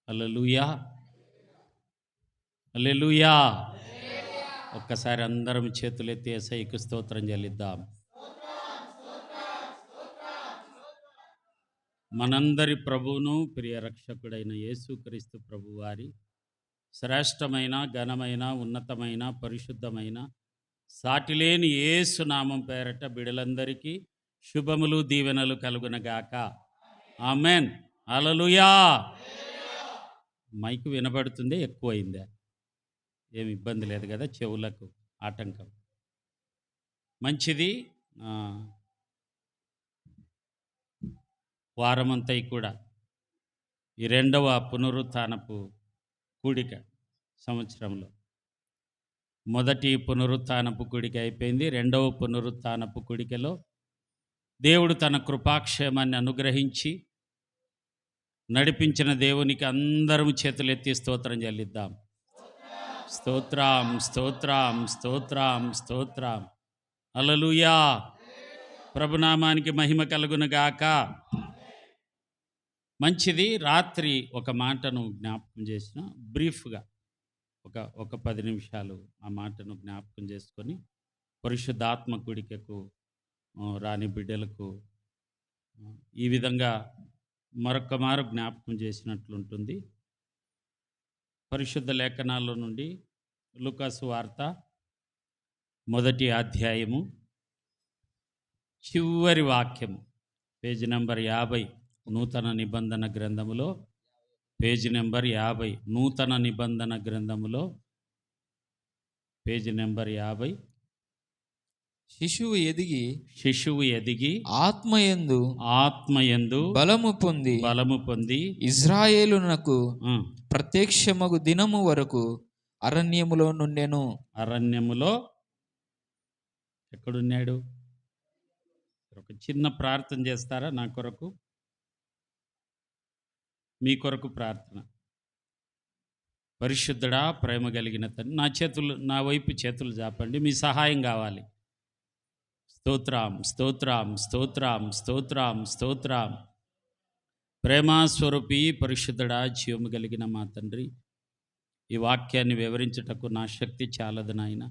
హల్లెలూయా, హల్లెలూయా. ఒక్కసారి అందరం చేతులెత్తి యేసయ్యకు స్తోత్రం చెల్లిద్దాం. మనందరి ప్రభువును ప్రియ రక్షకుడైన యేసుక్రీస్తు ప్రభువారి శ్రేష్టమైన, ఘనమైన, ఉన్నతమైన, పరిశుద్ధమైన, సాటిలేని యేసు నామం పేరట బిడలందరికీ శుభములు, దీవెనలు కలుగునగాక. ఆమెన్. హల్లెలూయా. మైకు వినబడుతుంది, ఎక్కువైందా? ఏమి ఇబ్బంది లేదు కదా, చెవులకు ఆటంకం. మంచిది. వారమంతా కూడా ఈ రెండవ పునరుత్థానపు కూడిక సంవత్సరంలో మొదటి పునరుత్థానపు కూడిక అయిపోయింది. రెండవ పునరుత్థానపు కూడికలో దేవుడు తన కృపాక్షేమాన్ని అనుగ్రహించి నడిపించిన దేవునికి అందరం చేతులెత్తి స్తోత్రం చెల్లిద్దాం. స్తోత్రం, స్తోత్రం, స్తోత్రం, స్తోత్రం. హల్లెలూయా. ప్రభునామానికి మహిమ కలుగునుగాక. మంచిది. రాత్రి ఒక మాటను జ్ఞాపకం చేసిన, బ్రీఫ్గా ఒక 10 నిమిషాలు ఆ మాటను జ్ఞాపకం చేసుకొని పరిశుద్ధాత్మ కూడికకు రాని బిడ్డలకు ఈ విధంగా మరొక మారు జ్ఞాపకం చేసినట్లుంటుంది. పరిశుద్ధ లేఖనాల్లో నుండి లూకాసు వార్త 1వ అధ్యాయము చివరి వాక్యము, పేజీ నెంబర్ 50, నూతన నిబంధన గ్రంథములో, పేజీ నెంబర్ 50, నూతన నిబంధన గ్రంథములో, పేజీ నెంబర్ 50. శిశువు ఎదిగి ఆత్మయందు బలము పొంది ఇజ్రాయేలునకు ప్రత్యక్షమగు దినము వరకు అరణ్యములో నుండెను. అరణ్యములో ఎక్కడున్నాడు? ఒక చిన్న ప్రార్థన చేస్తారా నా కొరకు? మీ కొరకు ప్రార్థన. పరిశుద్ధుడా, ప్రేమ కలిగిన తండ్రి, నా వైపు చేతులు చాపండి. మీ సహాయం కావాలి. స్తోత్రం, స్తోత్రం, స్తోత్రం, స్తోత్రం, స్తోత్రం. ప్రేమస్వరూపి పరిశుద్ధుడా, జీవము కలిగిన మా తండ్రి, ఈ వాక్యాన్ని వివరించుటకు నా శక్తి చాలదు నాయన.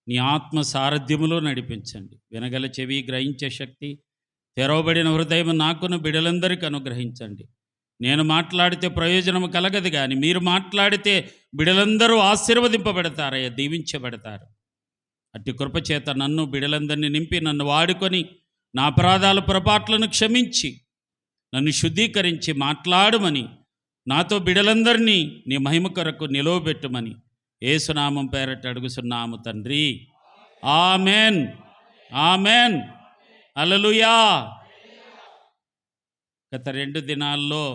నీ ఆత్మ సారథ్యములో నడిపించండి. వినగల చెవి, గ్రహించే శక్తి, తెరవబడిన హృదయం నాకును బిడలందరికీ అనుగ్రహించండి. నేను మాట్లాడితే ప్రయోజనం కలగదు, కానీ మీరు మాట్లాడితే బిడలందరూ ఆశీర్వదింపబడతారయ్యా, దీవించబడతారు. అట్టి కృపచేత నన్ను, బిడలందరినీ నింపి నన్ను వాడుకొని నా అపరాధాల పొరపాట్లను క్షమించి నన్ను శుద్ధీకరించి మాట్లాడమని, నాతో బిడలందరినీ నీ మహిమ కొరకు నిలవబెట్టమని యేసునామం పేరట అడుగుచున్నాము తండ్రి. Amen, amen. హల్లెలూయా. గత 2 దినాల్లో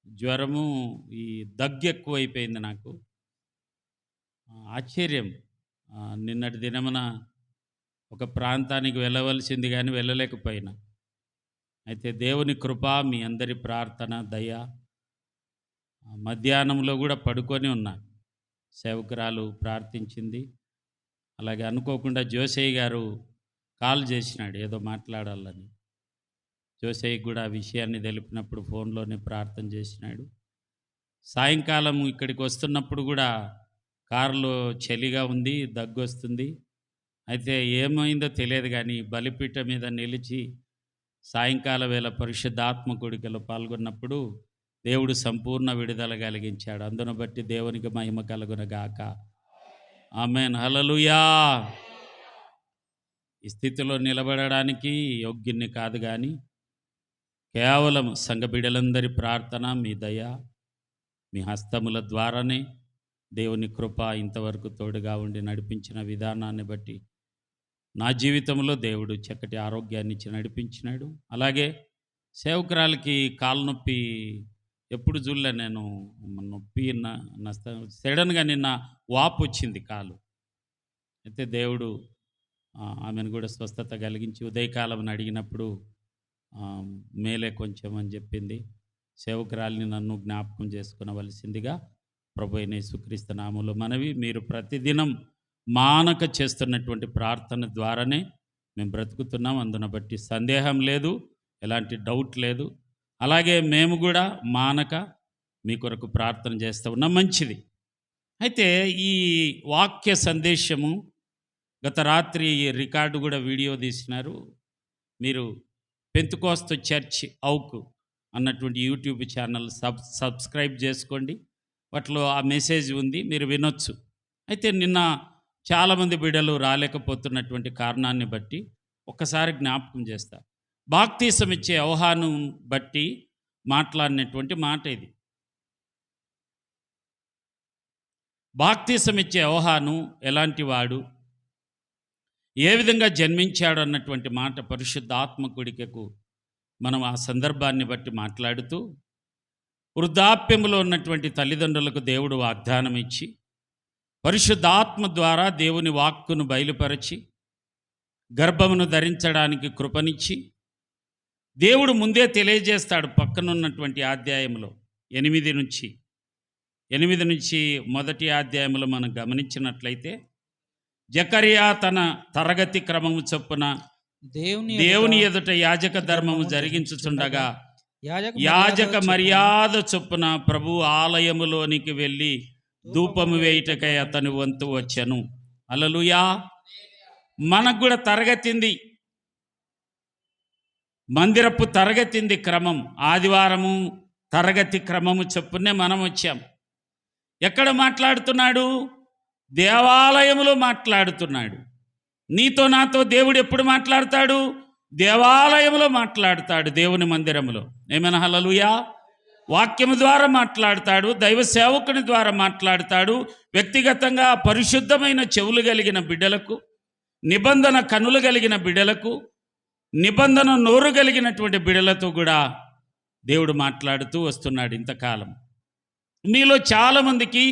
జ్వరము, ఈ దగ్గు ఎక్కువైపోయింది నాకు. ఆశ్చర్యం. నిన్నటి దినమున ఒక ప్రాంతానికి వెళ్ళవలసింది కానీ వెళ్ళలేకపోయినా. అయితే దేవుని కృప, మీ అందరి ప్రార్థన, దయ. మధ్యాహ్నంలో కూడా పడుకొని ఉన్నా. సేవకురాలు ప్రార్థించింది. అలాగే అనుకోకుండా జోసయ్య గారు కాల్ చేసినాడు, ఏదో మాట్లాడాలని. జోసయ్య కూడా ఆ విషయాన్ని తెలిపినప్పుడు ఫోన్లోనే ప్రార్థన చేసినాడు. సాయంకాలం ఇక్కడికి వస్తున్నప్పుడు కూడా కారులో చలిగా ఉంది, దగ్గు వస్తుంది. అయితే ఏమైందో తెలియదు, కానీ బలిపీఠం మీద నిలిచి సాయంకాల వేళ పరిశుద్ధాత్మ కూడికలో పాల్గొన్నప్పుడు దేవుడు సంపూర్ణ విడుదల కలిగించాడు. అందును బట్టి దేవునికి మహిమ కలుగునగాక. ఆమెన్. హల్లెలూయా. ఈ స్థితిలో నిలబడడానికి యోగ్యుని కాదు, కానీ కేవలం సంఘ బిడ్డలందరి ప్రార్థన, మీ దయ, మీ హస్తముల ద్వారానే దేవుని కృప ఇంతవరకు తోడుగా ఉండి నడిపించిన విధానాన్ని బట్టి నా జీవితంలో దేవుడు చక్కటి ఆరోగ్యాన్ని ఇచ్చి నడిపించినాడు. అలాగే సేవకురాలకి కాలు నొప్పి ఎప్పుడు చూడలే నేను. నొప్పి సడన్గా నిన్న వాపు వచ్చింది కాలు. అయితే దేవుడు ఆమెను కూడా స్వస్థత కలిగించి ఉదయకాలం అడిగినప్పుడు మేలే కొంచెం అని చెప్పింది. సేవకురాలిని నన్ను జ్ఞాపకం చేసుకునవలసిందిగా ప్రభు అయిన యేసుక్రీస్తు నామములో మనవి. మీరు ప్రతిదినం మానక చేస్తున్నటువంటి ప్రార్థన ద్వారానే మేము బ్రతుకుతున్నాం. అందును బట్టి సందేహం లేదు, ఎలాంటి డౌట్ లేదు. అలాగే మేము కూడా మానక మీ కొరకు ప్రార్థన చేస్తూ ఉన్నాం. మంచిది. అయితే ఈ వాక్య సందేశము గత రాత్రి రికార్డు కూడా వీడియో తీసినారు. మీరు పెంతుకోస్తు చర్చ్ ఔక్ అన్నటువంటి యూట్యూబ్ ఛానల్ సబ్స్క్రైబ్ చేసుకోండి. వాటిలో ఆ మెసేజ్ ఉంది, మీరు వినొచ్చు. అయితే నిన్న చాలామంది బిడ్డలు రాలేకపోతున్నటువంటి కారణాన్ని బట్టి ఒక్కసారి జ్ఞాపకం చేస్తా. బాప్తీసం ఇచ్చే యోహాను బట్టి మాట్లాడినటువంటి మాట ఇది. బాప్తీసం ఇచ్చే యోహాను ఎలాంటి వాడు, ఏ విధంగా జన్మించాడు అన్నటువంటి మాట పరిశుద్ధ ఆత్మకుడికకు మనం ఆ సందర్భాన్ని బట్టి మాట్లాడుతూ, వృద్ధాప్యములో ఉన్నటువంటి తల్లిదండ్రులకు దేవుడు వాగ్దానం ఇచ్చి పరిశుద్ధాత్మ ద్వారా దేవుని వాక్కును బయలుపరచి గర్భమును ధరించడానికి కృపనిచ్చి దేవుడు ముందే తెలియజేస్తాడు. పక్కనున్నటువంటి అధ్యాయంలో 8 నుంచి మొదటి అధ్యాయంలో మనం గమనించినట్లయితే, జకరియా తన తరగతి క్రమము చొప్పున దేవుని ఎదుట యాజక ధర్మము జరిగించుచుండగా యాజక మర్యాద చొప్పున ప్రభు ఆలయములోనికి వెళ్ళి ధూపము వేయుటకై అతని వంతు వచ్చెను. హల్లెలూయా. మనకు కూడా తరగతింది, మందిరపు తరగతింది క్రమం. ఆదివారము తరగతి క్రమము చొప్పునే మనం వచ్చాం. ఎక్కడ మాట్లాడుతున్నాడు? దేవాలయములో మాట్లాడుతున్నాడు. నీతో నాతో దేవుడు ఎప్పుడు మాట్లాడతాడు? దేవాలయములో మాట్లాడతాడు, దేవుని మందిరములో. ఏమైనా హల్లెలూయా. వాక్యము ద్వారా మాట్లాడతాడు, దైవ సేవకుని ద్వారా మాట్లాడతాడు. వ్యక్తిగతంగా పరిశుద్ధమైన చెవులు కలిగిన బిడ్డలకు, నిబంధన కనులు కలిగిన బిడ్డలకు, నిబంధన నోరు కలిగినటువంటి బిడ్డలతో కూడా దేవుడు మాట్లాడుతూ వస్తున్నాడు ఇంతకాలం. మీలో చాలామందికి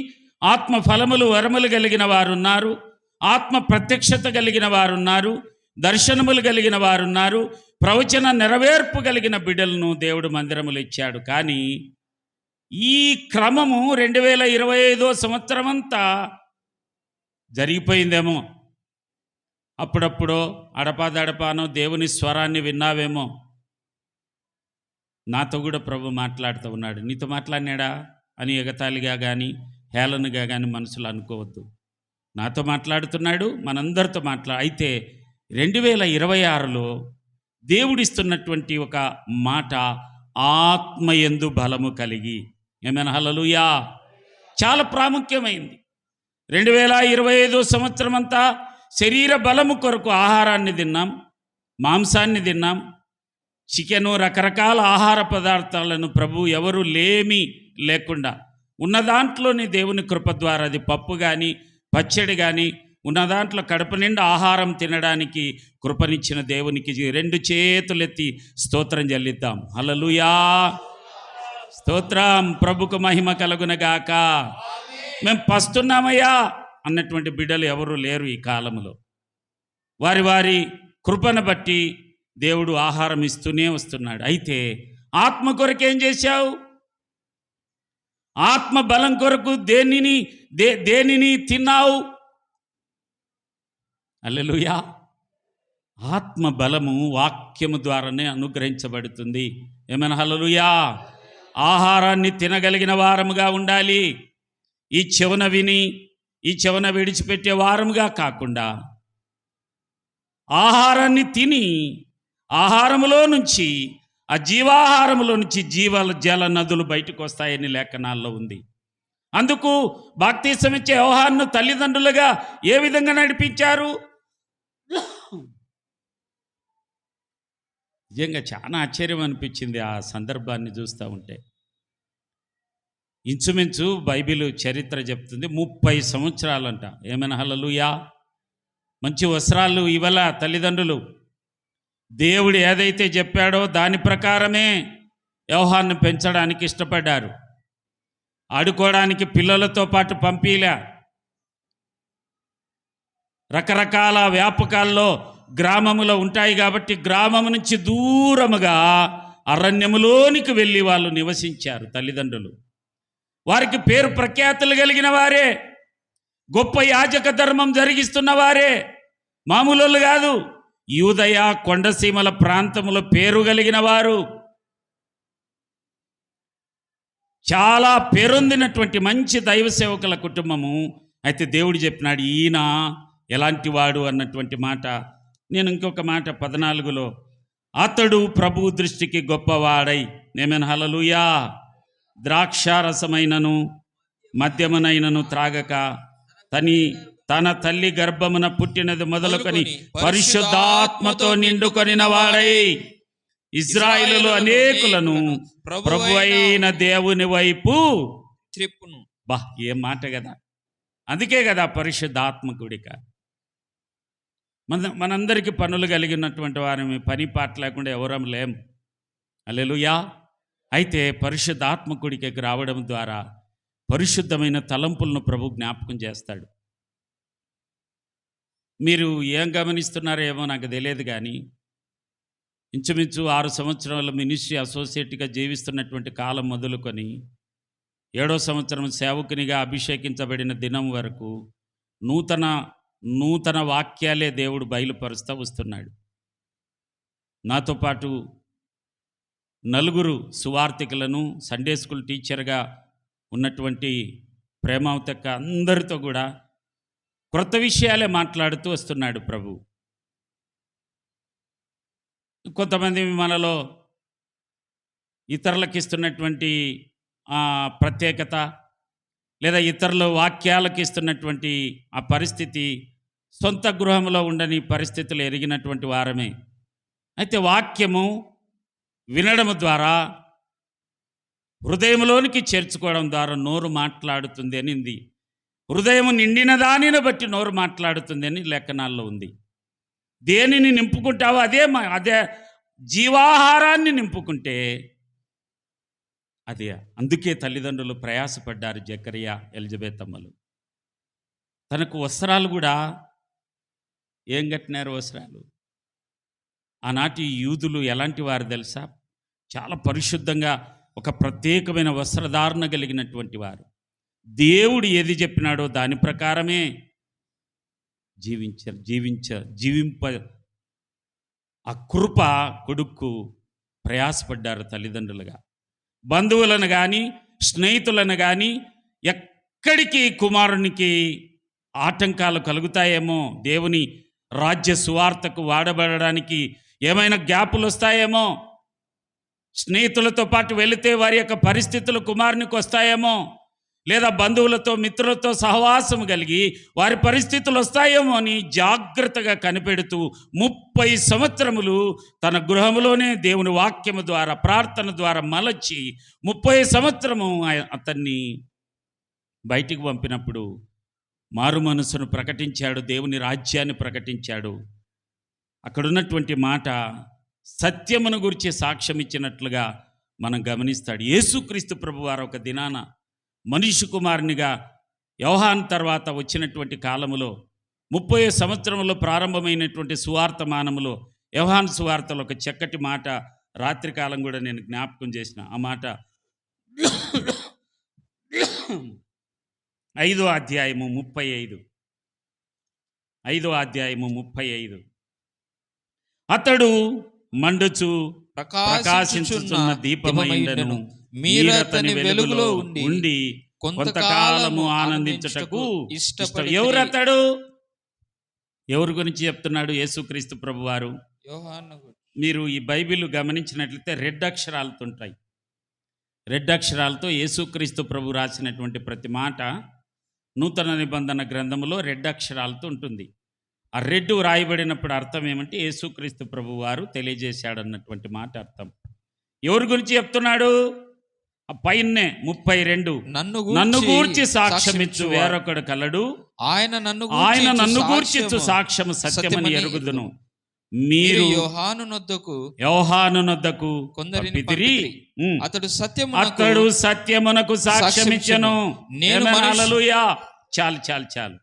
ఆత్మ ఫలములు వరములు కలిగిన వారున్నారు, ఆత్మ ప్రత్యక్షత కలిగిన వారున్నారు, దర్శనములు కలిగిన వారున్నారు, ప్రవచన నెరవేర్పు కలిగిన బిడ్డలను దేవుడు మందిరములు ఇచ్చాడు. కానీ ఈ క్రమము 2025 సంవత్సరం అంతా జరిగిపోయిందేమో. అప్పుడప్పుడో అడపాదడపానో దేవుని స్వరాన్ని విన్నావేమో. నాతో కూడా ప్రభు మాట్లాడుతూ ఉన్నాడు. నీతో మాట్లాడినాడా అని ఎగతాళిగా కానీ హేళనగా కానీ మనసులో అనుకోవద్దు. నాతో మాట్లాడుతున్నాడు, మనందరితో అయితే 2026లో దేవుడిస్తున్నటువంటి ఒక మాట, ఆత్మయందు బలము కలిగి. ఏమైనా హల్లెలూయా. చాలా ప్రాముఖ్యమైంది. 2025 సంవత్సరం అంతా శరీర బలము కొరకు ఆహారాన్ని తిన్నాం, మాంసాన్ని తిన్నాం, చికెను, రకరకాల ఆహార పదార్థాలను ప్రభు ఎవరు లేమి లేకుండా ఉన్న దాంట్లోని దేవుని కృప ద్వారా, అది పప్పు కానీ పచ్చడి కానీ ఉన్న దాంట్లో కడుపు నిండా ఆహారం తినడానికి కృపనిచ్చిన దేవునికి 2 చేతులెత్తి స్తోత్రం చెల్లిద్దాం. హల్లెలూయా. స్తోత్రం. ప్రభుకు మహిమ కలుగునగాక. మేము పస్తున్నామయ్యా అన్నటువంటి బిడ్డలు ఎవరు లేరు ఈ కాలంలో. వారి వారి కృపను బట్టి దేవుడు ఆహారం ఇస్తూనే వస్తున్నాడు. అయితే ఆత్మ కొరకు ఏం చేశావు? ఆత్మ బలం కొరకు దేనిని తిన్నావు? హల్లెలూయా. ఆత్మ బలము వాక్యము ద్వారానే అనుగ్రహించబడుతుంది. ఏమైనా హల్లెలూయా. ఆహారాన్ని తినగలిగిన వారముగా ఉండాలి. ఈ చెవున విని ఈ చెవున విడిచిపెట్టే వారముగా కాకుండా ఆహారాన్ని తిని ఆహారములో నుంచి, ఆ జీవాహారములో నుంచి జల నదులు బయటకు వస్తాయని లేఖనాల్లో ఉంది. అందుకు బాప్తీసం ఇచ్చే యోహాను తల్లిదండ్రులుగా ఏ విధంగా నడిపించారు? నిజంగా చాలా ఆశ్చర్యం అనిపించింది ఆ సందర్భాన్ని చూస్తూ ఉంటే. ఇంచుమించు బైబిల్ చరిత్ర చెప్తుంది 30 సంవత్సరాలంట. ఏమైనా హల్లెలూయా. మంచి వస్త్రాలు ఇవ్వాల తల్లిదండ్రులు. దేవుడు ఏదైతే చెప్పాడో దాని ప్రకారమే యోహాన్ని పెంచడానికి ఇష్టపడ్డారు. ఆడుకోవడానికి పిల్లలతో పాటు పంపిలే. రకరకాల వ్యాపకాల్లో గ్రామములో ఉంటాయి కాబట్టి గ్రామము నుంచి దూరముగా అరణ్యములోనికి వెళ్ళి వాళ్ళు నివసించారు తల్లిదండ్రులు. వారికి పేరు ప్రఖ్యాతులు కలిగిన వారే, గొప్ప యాజక ధర్మం జరిగిస్తున్న వారే, మామూలు కాదు. యూదయ కొండసీమల ప్రాంతములో పేరు కలిగిన వారు. చాలా పేరొందినటువంటి మంచి దైవ సేవకుల కుటుంబము. అయితే దేవుడు చెప్పినాడు ఈయన ఎలాంటి వాడు అన్నటువంటి మాట. నేను ఇంకొక మాట 14లో, అతడు ప్రభు దృష్టికి గొప్పవాడై, నేమేన హల్లెలూయా, ద్రాక్షారసమైనను మద్యమునైనను త్రాగక తన తల్లి గర్భమున పుట్టినది మొదలుకొని పరిశుద్ధాత్మతో నిండుకొనిన వాడై ఇజ్రాయేలులో అనేకులను ప్రభు అయిన దేవుని వైపు చెప్పును. బా, ఏం మాట కదా. అందుకే కదా పరిశుద్ధాత్మ కూడిక. మనందరికీ పనులు కలిగినటువంటి వారిని, పని పాట లేకుండా ఎవరం లేం. హల్లెలూయా. అయితే పరిశుద్ధాత్మ కూడికకి రావడం ద్వారా పరిశుద్ధమైన తలంపులను ప్రభు జ్ఞాపకం చేస్తాడు. మీరు ఏం గమనిస్తున్నారో ఏమో నాకు తెలియదు, కానీ ఇంచుమించు 6 సంవత్సరాల మినిస్ట్రీ అసోసియేట్గా జీవిస్తున్నటువంటి కాలం మొదలుకొని 7వ సంవత్సరం సేవకునిగా అభిషేకించబడిన దినం వరకు నూతన వాక్యాలే దేవుడు బయలుపరుస్తూ వస్తున్నాడు. నాతో పాటు 4 సువార్థికులను, సండే స్కూల్ టీచర్గా ఉన్నటువంటి ప్రేమావతక్క అందరితో కూడా క్రొత్త విషయాలే మాట్లాడుతూ వస్తున్నాడు ప్రభు. కొంతమంది మనలో ఇతరులకు ఇస్తున్నటువంటి ప్రత్యేకత, లేదా ఇతరుల వాక్యాలకు ఇస్తున్నటువంటి ఆ పరిస్థితి సొంత గృహంలో ఉండని పరిస్థితులు ఎరిగినటువంటి వారమే. అయితే వాక్యము వినడం ద్వారా, హృదయంలోనికి చేర్చుకోవడం ద్వారా నోరు మాట్లాడుతుంది అనింది. హృదయం నిండిన దానిని బట్టి నోరు మాట్లాడుతుంది అని లేఖనాల్లో ఉంది. దేనిని నింపుకుంటావో అదే జీవాహారాన్ని నింపుకుంటే అదే. అందుకే తల్లిదండ్రులు ప్రయాసపడ్డారు. జకరియా, ఎలిజబెత్ అమ్మలు తనకు వస్త్రాలు కూడా ఏం కట్టినారు? వస్త్రాలు. ఆనాటి యూదులు ఎలాంటి వారు తెలుసా? చాలా పరిశుద్ధంగా ఒక ప్రత్యేకమైన వస్త్రధారణ కలిగినటువంటి వారు. దేవుడు ఏది చెప్పినాడో దాని ప్రకారమే జీవింప ఆ కృప కొడుక్కు ప్రయాసపడ్డారు తల్లిదండ్రులుగా. బంధువులను కానీ, స్నేహితులను కానీ, ఎక్కడికి కుమారునికి ఆటంకాలు కలుగుతాయేమో, దేవుని రాజ్య సువార్తకు వాడబడడానికి ఏమైనా గ్యాపులు వస్తాయేమో, స్నేహితులతో పాటు వెళితే వారి యొక్క పరిస్థితులు కుమారునికి వస్తాయేమో, లేదా బంధువులతో, మిత్రులతో సహవాసం కలిగి వారి పరిస్థితులు వస్తాయేమో అని జాగ్రత్తగా కనిపెడుతూ 30 సంవత్సరములు తన గృహంలోనే దేవుని వాక్యము ద్వారా, ప్రార్థన ద్వారా మలచి 30 సంవత్సరము అతన్ని బయటికి పంపినప్పుడు మారు మనసును ప్రకటించాడు, దేవుని రాజ్యాన్ని ప్రకటించాడు. అక్కడున్నటువంటి మాట సత్యమును గురించి సాక్ష్యం ఇచ్చినట్లుగా మనం గమనిస్తాడు. యేసుక్రీస్తు ప్రభువారు ఒక దినాన మనిషి కుమారునిగా యోహాను తర్వాత వచ్చినటువంటి కాలములో 30 సంవత్సరంలో ప్రారంభమైనటువంటి సువార్త మానములో యోహాను సువార్తలో ఒక చక్కటి మాట రాత్రికాలం కూడా నేను జ్ఞాపకం చేసిన. ఆ మాట 5వ అధ్యాయము 35. అతడు మండుచు ప్రకాశించుచున్న దీపమైండెను, మీరతని వెలుగులో ఉండి కొంతకాలము ఆనందించుటకు ఇష్టం. ఎవరతడు? ఎవరి గురించి చెప్తున్నాడు? యేసుక్రీస్తు ప్రభువారు. మీరు ఈ బైబిల్ గమనించినట్లయితే రెడ్ అక్షరాలతో ఉంటాయి. రెడ్ అక్షరాలతో యేసుక్రీస్తు ప్రభు రాసినటువంటి ప్రతి మాట నూతన నిబంధన గ్రంథములో రెడ్ అక్షరాలతో ఉంటుంది. ఆ రెడ్ రాయబడినప్పుడు అర్థం ఏమంటే యేసుక్రీస్తు ప్రభు వారు తెలియజేశాడన్నటువంటి మాట అర్థం. ఎవరి గురించి చెప్తున్నాడు? ఆ పైనే 32, నన్ను గూర్చి సాక్ష్యమిచ్చు వేరొకడు కలడు, ఆయన నన్ను గూర్చి సాక్ష్యము సత్యమని ఎరుగుదును. మీరు యోహాను నొద్దకు పంపితిరి, అతడు సత్యమునకు సాక్ష్యమిచ్చెను. హల్లెలూయా. చాలు.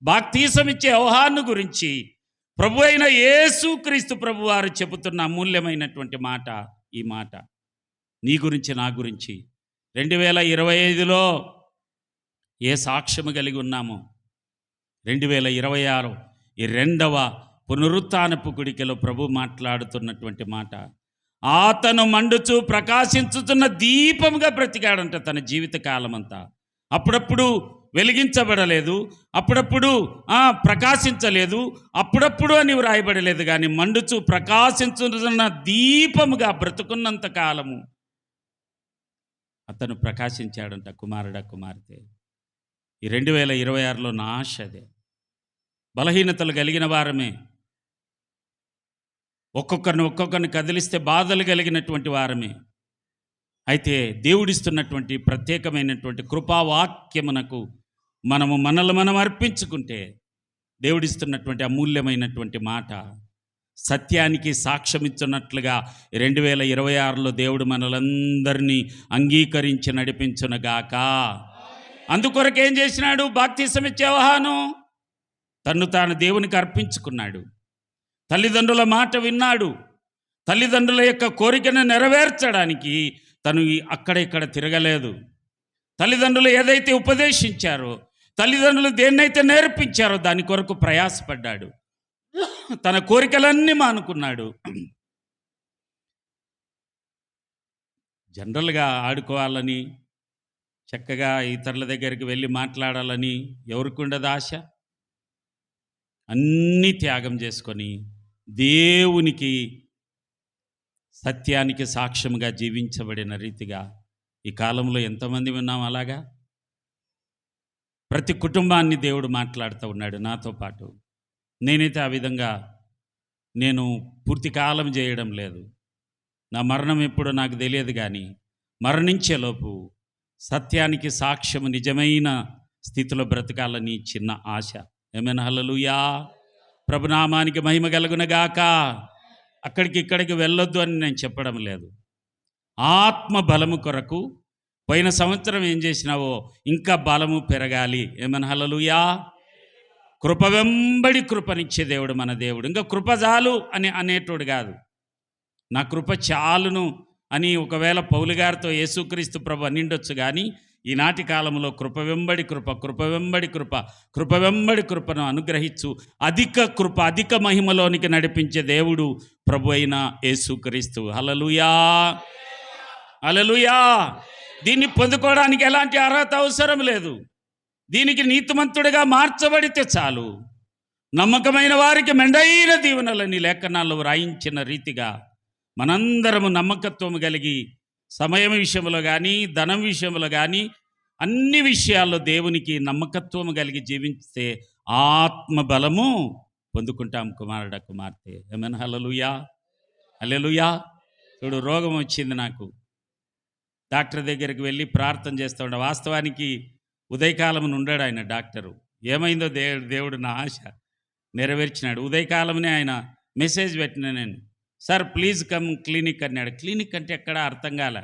బాప్తీసమిచ్చే యోహాను గురించి ప్రభు అయిన యేసుక్రీస్తు ప్రభు వారు చెబుతున్న అమూల్యమైనటువంటి మాట ఈ మాట. నీ గురించి, నా గురించి 2025లో ఏ సాక్ష్యము కలిగి ఉన్నామో 2026 ఈ 2వ పునరుత్థానపు గుడికలో ప్రభు మాట్లాడుతున్నటువంటి మాట, అతను మండుచు ప్రకాశించుతున్న దీపముగా బ్రతికాడంట తన జీవిత కాలమంతా. అప్పుడప్పుడు వెలిగించబడలేదు, అప్పుడప్పుడు ప్రకాశించలేదు, అప్పుడప్పుడు అని వ్రాయబడలేదు, కానీ మండుచు ప్రకాశించుతున్న దీపముగా బ్రతుకున్నంత కాలము అతను ప్రకాశించాడంట. కుమారుడా, కుమార్తె, ఈ 2026లో నా ఆశ అదే. బలహీనతలు కలిగిన వారమే, ఒక్కొక్కరిని కదిలిస్తే బాధలు కలిగినటువంటి వారమే. అయితే దేవుడిస్తున్నటువంటి ప్రత్యేకమైనటువంటి కృపావాక్యమునకు మనల్ని మనం అర్పించుకుంటే దేవుడిస్తున్నటువంటి అమూల్యమైనటువంటి మాట సత్యానికి సాక్ష్యం ఇస్తున్నట్లుగా 2026లో దేవుడు మనలందరినీ అంగీకరించి నడిపించునుగాక. అందుకొరకు ఏం చేసినాడు? బాప్తిసం ఇచ్చే యోహాను తన్ను తాను దేవునికి అర్పించుకున్నాడు. తల్లిదండ్రుల మాట విన్నాడు. తల్లిదండ్రుల యొక్క కోరికను నెరవేర్చడానికి తను అక్కడ తిరగలేదు. తల్లిదండ్రులు ఏదైతే ఉపదేశించారో, తల్లిదండ్రులు దేన్నైతే నేర్పించారో దాని కొరకు ప్రయాసపడ్డాడు. తన కోరికలన్నీ మానుకున్నాడు. జనరల్గా ఆడుకోవాలని, చక్కగా ఇతరుల దగ్గరికి వెళ్ళి మాట్లాడాలని ఎవరికి ఉండదు ఆశ? అన్నీ త్యాగం చేసుకొని దేవునికి సత్యానికి సాక్ష్యముగా జీవించబడిన రీతిగా ఈ కాలంలో ఎంతమంది ఉన్నాం అలాగా? ప్రతి కుటుంబాన్ని దేవుడు మాట్లాడుతూ ఉన్నాడు నాతో పాటు. నేనైతే ఆ విధంగా నేను పూర్తి కాలం చేయడం లేదు. నా మరణం ఎప్పుడో నాకు తెలియదు, కానీ మరణించేలోపు సత్యానికి సాక్ష్యము నిజమైన స్థితిలో బ్రతకాలని చిన్న ఆశ. ఏమైనా హల్లెలూయా, ప్రభునామానికి మహిమ కలుగునగాక. అక్కడికి ఇక్కడికి వెళ్ళొద్దు అని నేను చెప్పడం లేదు. ఆత్మ బలము కొరకు పోయిన సంవత్సరం ఏం చేసినావో ఇంకా బలము పెరగాలి. ఏమైనా హల్లెలూయా. కృప వెంబడి కృపనిచ్చే దేవుడు మన దేవుడు. ఇంకా కృప చాలు అని అనేటోడు కాదు. నా కృప చాలును అని ఒకవేళ పౌలు గారితో యేసుక్రీస్తు ప్రభు అనిండొచ్చు, కానీ ఈనాటి కాలంలో కృప వెంబడి కృప, కృప వెంబడి కృప, కృప వెంబడి కృపను అనుగ్రహించు అధిక కృప, అధిక మహిమలోనికి నడిపించే దేవుడు ప్రభు అయిన యేసుక్రీస్తు. హల్లెలూయా, హల్లెలూయా. దీన్ని పొందుకోవడానికి ఎలాంటి అర్హత అవసరం లేదు. దీనికి నీతిమంతుడిగా మార్చబడితే చాలు. నమ్మకమైన వారికి మెండైన దీవెనలని లేఖనాల్లో వ్రాయించిన రీతిగా మనందరము నమ్మకత్వం కలిగి సమయం విషయంలో కానీ, ధనం విషయంలో కానీ, అన్ని విషయాల్లో దేవునికి నమ్మకత్వం కలిగి జీవిస్తే ఆత్మ బలము పొందుకుంటాం. కుమారుడా, కుమార్తె, ఏమైనా హల్లెలూయా, హల్లెలూయా. చూడు, రోగం వచ్చింది నాకు. డాక్టర్ దగ్గరికి వెళ్ళి ప్రార్థన చేస్తూ ఉండే. వాస్తవానికి ఉదయకాలం ఉండాడు ఆయన డాక్టరు. ఏమైందో దేవుడు నా ఆశ నెరవేర్చినాడు. ఉదయకాలంనే ఆయన మెసేజ్ పెట్టిన నేను, సార్ ప్లీజ్ కమ్ క్లినిక్ అన్నాడు. క్లినిక్ అంటే ఎక్కడ అర్థం కాలే.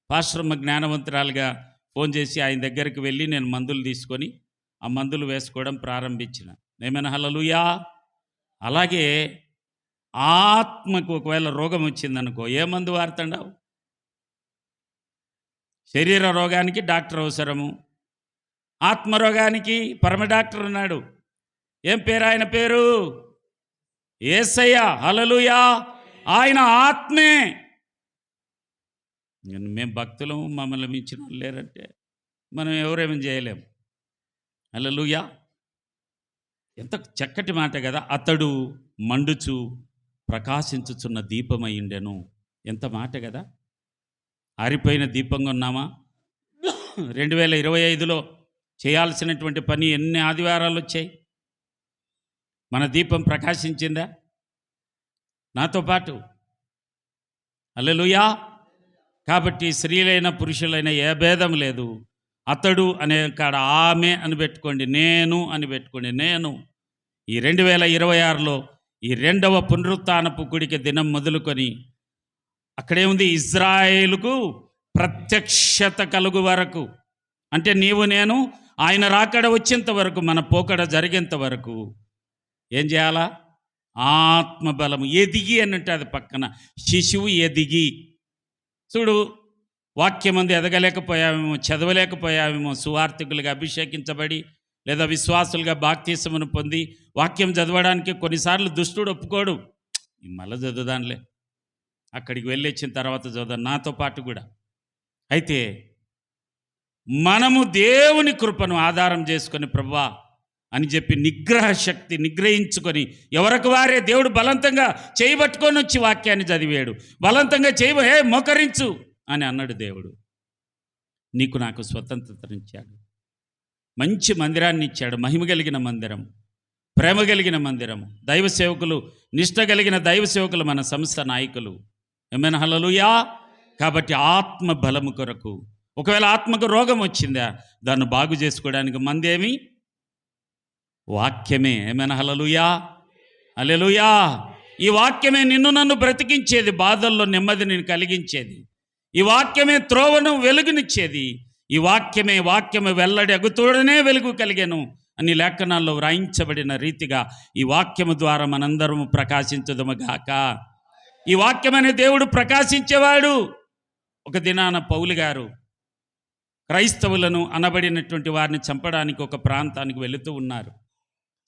పాస్టర్మ జ్ఞానవంతురాలుగా ఫోన్ చేసి ఆయన దగ్గరికి వెళ్ళి నేను మందులు తీసుకొని ఆ మందులు వేసుకోవడం ప్రారంభించిన. ఏమైనా హల్లెలూయా. అలాగే ఆత్మకు ఒకవేళ రోగం వచ్చిందనుకో, ఏ మందు వాడుతుండవు? శరీర రోగానికి డాక్టర్ అవసరము, ఆత్మరోగానికి పరమ డాక్టర్ ఉన్నాడు. ఏం పేరు ఆయన పేరు? యేసయ్య. హల్లెలూయా. ఆయన ఆత్మే. మేము భక్తులము, మమ్మల్ని మించిన వాళ్ళు లేరంటే మనం ఎవరేమీ చేయలేము. హల్లెలూయా. ఎంత చక్కటి మాట కదా. అతడు మండుచు ప్రకాశించుచున్న దీపమైండెను. ఎంత మాట కదా. ఆరిపోయిన దీపంగా ఉన్నామా? 2025లో చేయాల్సినటువంటి పని ఎన్ని ఆదివారాలు వచ్చాయి? మన దీపం ప్రకాశించిందా నాతో పాటు? హల్లెలూయా. కాబట్టి స్త్రీలైన పురుషులైన ఏ భేదం లేదు. అతడు అనే కాడ ఆమె అని పెట్టుకోండి, నేను అని పెట్టుకోండి. నేను ఈ 2026లో ఈ 2వ పునరుత్థానపు కూడిక దినం మొదలుకొని అక్కడేముంది? ఇజ్రాయేలుకు ప్రత్యక్షత కలుగు వరకు, అంటే నీవు నేను ఆయన రాకడ వచ్చేంత వరకు, మన పోకడ జరిగేంత వరకు ఏం చేయాలా? ఆత్మబలము ఎదిగి అన్నట్టు, అది పక్కన శిశువు ఎదిగి. చూడు, వాక్యమందు ఎదగలేకపోయామేమో, చదవలేకపోయామేమో, సువార్థికులుగా అభిషేకించబడి లేదా విశ్వాసులుగా బాప్తిసమును పొంది వాక్యం చదవడానికి కొన్నిసార్లు దుష్టుడు ఒప్పుకోడు. మళ్ళీ చదువుదానిలే, అక్కడికి వెళ్ళొచ్చిన తర్వాత చూద్దాం నాతో పాటు కూడా. అయితే మనము దేవుని కృపను ఆధారం చేసుకొని ప్రభువా అని చెప్పి నిగ్రహ శక్తి నిగ్రహించుకొని ఎవరికి వారే దేవుడు బలవంతంగా చేయబట్టుకొని వచ్చి వాక్యాన్ని చదివాడు. బలవంతంగా హే మోకరించు అని అన్నాడు దేవుడు. నీకు నాకు స్వతంత్రతనిచ్చాడు, మంచి మందిరాన్ని ఇచ్చాడు, మహిమ కలిగిన మందిరం, ప్రేమ కలిగిన మందిరం, దైవ సేవకులు, నిష్ట కలిగిన దైవ సేవకులు మన సంస్థ నాయకులు. ఏమైనా హల్లెలూయా. కాబట్టి ఆత్మ బలము కొరకు, ఒకవేళ ఆత్మకు రోగం వచ్చిందా దాన్ని బాగు చేసుకోవడానికి మందేమి వాక్యమే. ఏమైనా హల్లెలూయా, హల్లెలూయా. ఈ వాక్యమే నిన్ను నన్ను బ్రతికించేది, బాధల్లో నెమ్మదిని కలిగించేది. ఈ వాక్యమే త్రోవను వెలుగునిచ్చేది. ఈ వాక్యమే వెల్లడి అగుతూడనే వెలుగు కలిగెను అని లేఖనాల్లో వ్రాయించబడిన రీతిగా ఈ వాక్యము ద్వారా మనందరము ప్రకాశించుదముగాక. ఈ వాక్యమనే దేవుడు ప్రకాశించేవాడు. ఒక దినాన పౌలు గారు క్రైస్తవులను అనబడినటువంటి వారిని చంపడానికి ఒక ప్రాంతానికి వెళుతూ ఉన్నారు.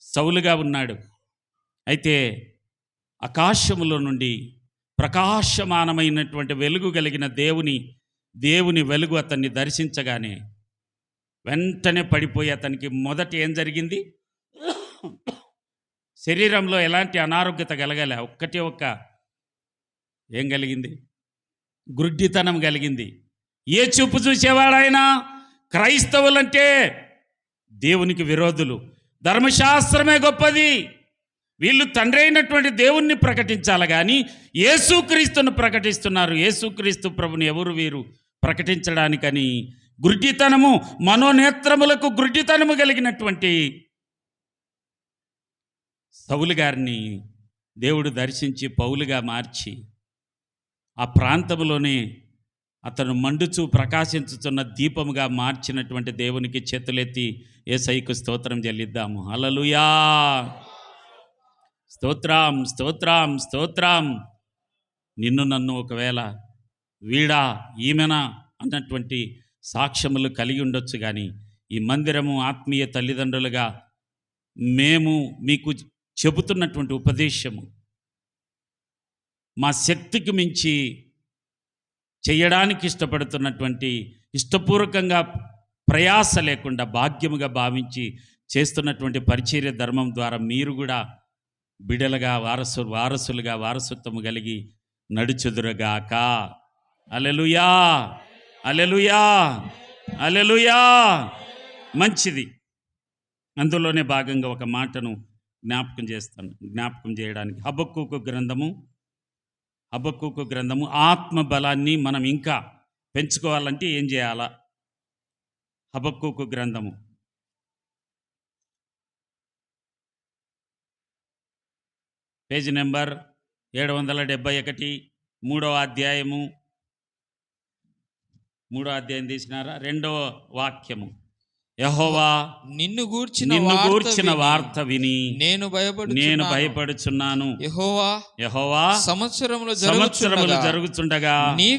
సౌలుగా ఉన్నాడు. అయితే ఆకాశములో నుండి ప్రకాశమానమైనటువంటి వెలుగు కలిగిన దేవుని వెలుగు అతన్ని దర్శించగానే వెంటనే పడిపోయి అతనికి మొదట ఏం జరిగింది? శరీరంలో ఎలాంటి అనారోగ్యత కలగలే. ఏం కలిగింది? గుడ్డితనం కలిగింది. ఏ చూపు చూసేవాడైనా క్రైస్తవులంటే దేవునికి విరోధులు, ధర్మశాస్త్రమే గొప్పది, వీళ్ళు తండ్రి అయినటువంటి దేవుణ్ణి ప్రకటించాలి కానీ యేసుక్రీస్తును ప్రకటిస్తున్నారు. యేసుక్రీస్తు ప్రభుని ఎవరు వీరు ప్రకటించడానికని గుడ్డితనము, మనోనేత్రములకు గుడ్డితనము కలిగినటువంటి సౌలు గారిని దేవుడు దర్శించి పౌలుగా మార్చి ఆ ప్రాంతంలోనే అతను మండుచూ ప్రకాశించుతున్న దీపముగా మార్చినటువంటి దేవునికి చేతులెత్తి యేసయ్యకు స్తోత్రం చెల్లిద్దాము. హల్లెలూయా. స్తోత్రం, స్తోత్రం, స్తోత్రం. నిన్ను నన్ను ఒకవేళ వీడా ఈమెనా అన్నటువంటి సాక్ష్యములు కలిగి ఉండొచ్చు, కానీ ఈ మందిరము ఆత్మీయ తల్లిదండ్రులుగా మేము మీకు చెబుతున్నటువంటి ఉపదేశము మా శక్తికి మించి చేయడానికి ఇష్టపడుతున్నటువంటి, ఇష్టపూర్వకంగా ప్రయాస లేకుండా భాగ్యముగా భావించి చేస్తున్నటువంటి పరిచర్య ధర్మం ద్వారా మీరు కూడా బిడలుగా వారసులుగా వారసత్వము కలిగి నడుచుదురుగాక. హల్లెలూయా, హల్లెలూయా, హల్లెలూయా. మంచిది. అందులోనే భాగంగా ఒక మాటను జ్ఞాపకం చేయడానికి హబక్కూకు గ్రంథము ఆత్మ బలాన్ని మనం ఇంకా పెంచుకోవాలంటే ఏం చేయాలా? హబక్కూకు గ్రంథము పేజీ నెంబర్ 771, 3వ అధ్యాయం తీసినారా? 2వ వాక్యము. యెహోవా నిన్ను గూర్చిన వార్త విని నేను భయపడుచున్నాను. యెహోవా సంవత్సరములు జరుగుతుండగా నీ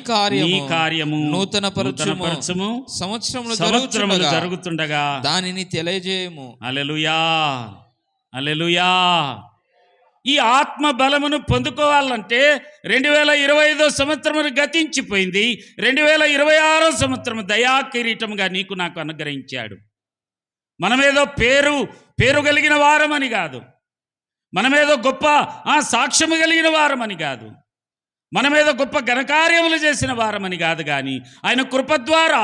కార్యము నూతనపరచుము, సంవత్సరములు జరుగుతుండగా దానిని తెలియజేయము. హల్లెలూయా, హల్లెలూయా. ఈ ఆత్మ బలమును పొందుకోవాలంటే 2025 సంవత్సరము గతించిపోయింది. 2026 సంవత్సరం దయా కిరీటముగా నీకు నాకు అనుగ్రహించాడు. మనమేదో పేరు కలిగిన వారమని కాదు, మనమేదో గొప్ప సాక్ష్యము కలిగిన వారమని కాదు, మనమేదో గొప్ప ఘనకార్యములు చేసిన వారమని కాదు, కానీ ఆయన కృప ద్వారా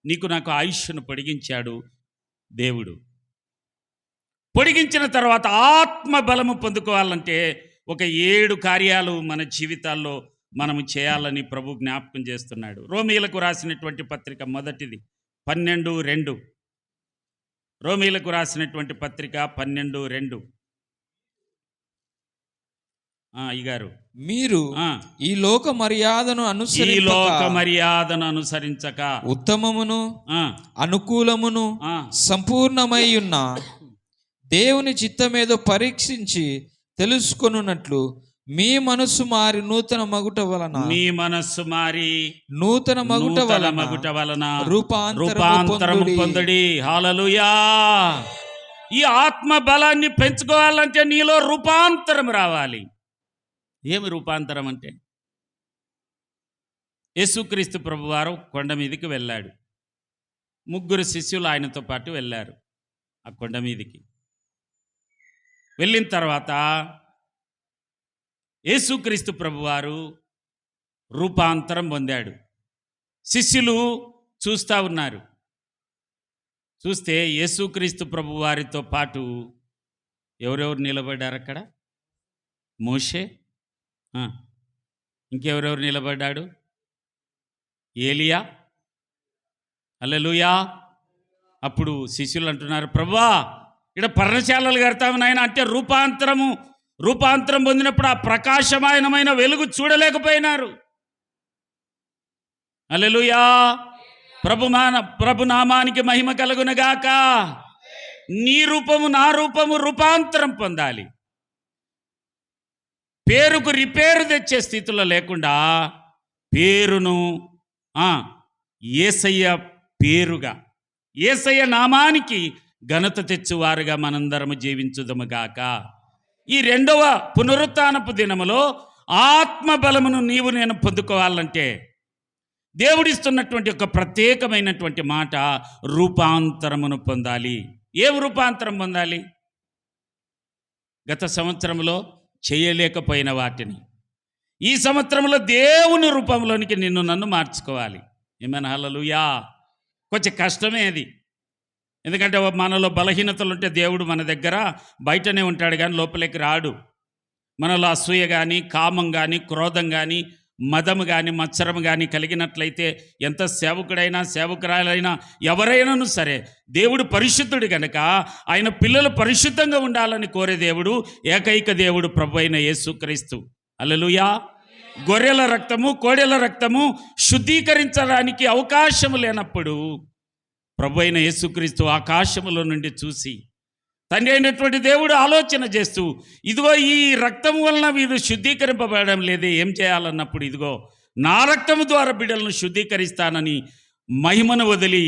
నీకు నాకు ఆయుష్ను పొడిగించాడు దేవుడు. పొడిగించిన తర్వాత ఆత్మ బలము పొందుకోవాలంటే ఒక 7 కార్యాలు మన జీవితాల్లో మనము చేయాలని ప్రభు జ్ఞాపకం చేస్తున్నాడు. రోమీయులకు రాసినటువంటి పత్రిక మొదటిది 12:2. రోమీయులకు రాసినటువంటి పత్రిక 12:2. అయ్యగారు, మీరు ఈ లోక మర్యాదను అనుసరించక ఉత్తమమును అనుకూలమును సంపూర్ణమై ఉన్న దేవుని చిత్తమేదో పరీక్షించి తెలుసుకొనున్నట్లు మీ మనస్సు మారి నూతన మగుట వలన రూపాంతరము పొందుడి. హల్లెలూయా. ఈ ఆత్మ బలాన్ని పెంచుకోవాలంటే నీలో రూపాంతరం రావాలి. ఏమి రూపాంతరం అంటే? యేసుక్రీస్తు ప్రభువారు కొండ మీదకి వెళ్ళాడు. 3 శిష్యులు ఆయనతో పాటు వెళ్ళారు ఆ కొండ మీదకి. వెళ్ళిన తర్వాత యేసుక్రీస్తు ప్రభువారు రూపాంతరం పొందాడు. శిష్యులు చూస్తూ ఉన్నారు. చూస్తే యేసుక్రీస్తు ప్రభువారితో పాటు ఎవరెవరు నిలబడ్డారు అక్కడ? మోషే, ఇంకెవరెవరు నిలబడ్డాడు? ఏలియా. హల్లెలూయా. అప్పుడు శిష్యులు అంటున్నారు, ప్రభువా ఇక్కడ పర్ణశాలలు కడతామని ఆయన అంటే రూపాంతరం పొందినప్పుడు ఆ ప్రకాశమాయనమైన వెలుగు చూడలేకపోయినారు. హల్లెలూయా. ప్రభు నామానికి మహిమ కలుగునగాక. నీ రూపము నా రూపము రూపాంతరం పొందాలి. పేరుకు రిపేరు తెచ్చే స్థితిలో లేకుండా పేరును యేసయ్య పేరుగా, యేసయ్య నామానికి ఘనత తెచ్చువారుగా మనందరము జీవించుదముగాక. ఈ 2వ పునరుత్థానపు దినములో ఆత్మబలమును నీవు నేను పొందుకోవాలంటే దేవుడిస్తున్నటువంటి ఒక ప్రత్యేకమైనటువంటి మాట, రూపాంతరమును పొందాలి. ఏం రూపాంతరం పొందాలి? గత సంవత్సరంలో చేయలేకపోయిన వాటిని ఈ సంవత్సరంలో దేవుని రూపంలోనికి నన్ను మార్చుకోవాలి. ఏమైనా హల్లెలూయా. కొంచెం కష్టమే అది. ఎందుకంటే మనలో బలహీనతలు ఉంటే దేవుడు మన దగ్గర బయటనే ఉంటాడు కానీ లోపలికి రాడు. మనలో అసూయ కానీ, కామం కానీ, క్రోధం కానీ, మదము కానీ, మత్సరం కానీ కలిగినట్లయితే ఎంత సేవకుడైనా సేవకురాలైనా ఎవరైనాను సరే, దేవుడు పరిశుద్ధుడు కనుక ఆయన పిల్లలు పరిశుద్ధంగా ఉండాలని కోరే దేవుడు ఏకైక దేవుడు ప్రభు అయిన యేసుక్రీస్తు. హల్లెలూయా. గొర్రెల రక్తము, కోడెల రక్తము శుద్ధీకరించడానికి అవకాశం లేనప్పుడు ప్రభు అయిన యేసుక్రీస్తు ఆకాశములో నుండి చూసి తండ్రి అయినటువంటి దేవుడు ఆలోచన చేస్తూ, ఇదిగో ఈ రక్తం వలన వీరు శుద్ధీకరింపబడడం లేదే, ఏం చేయాలన్నప్పుడు ఇదిగో నా రక్తము ద్వారా బిడ్డలను శుద్ధీకరిస్తానని మహిమను వదిలి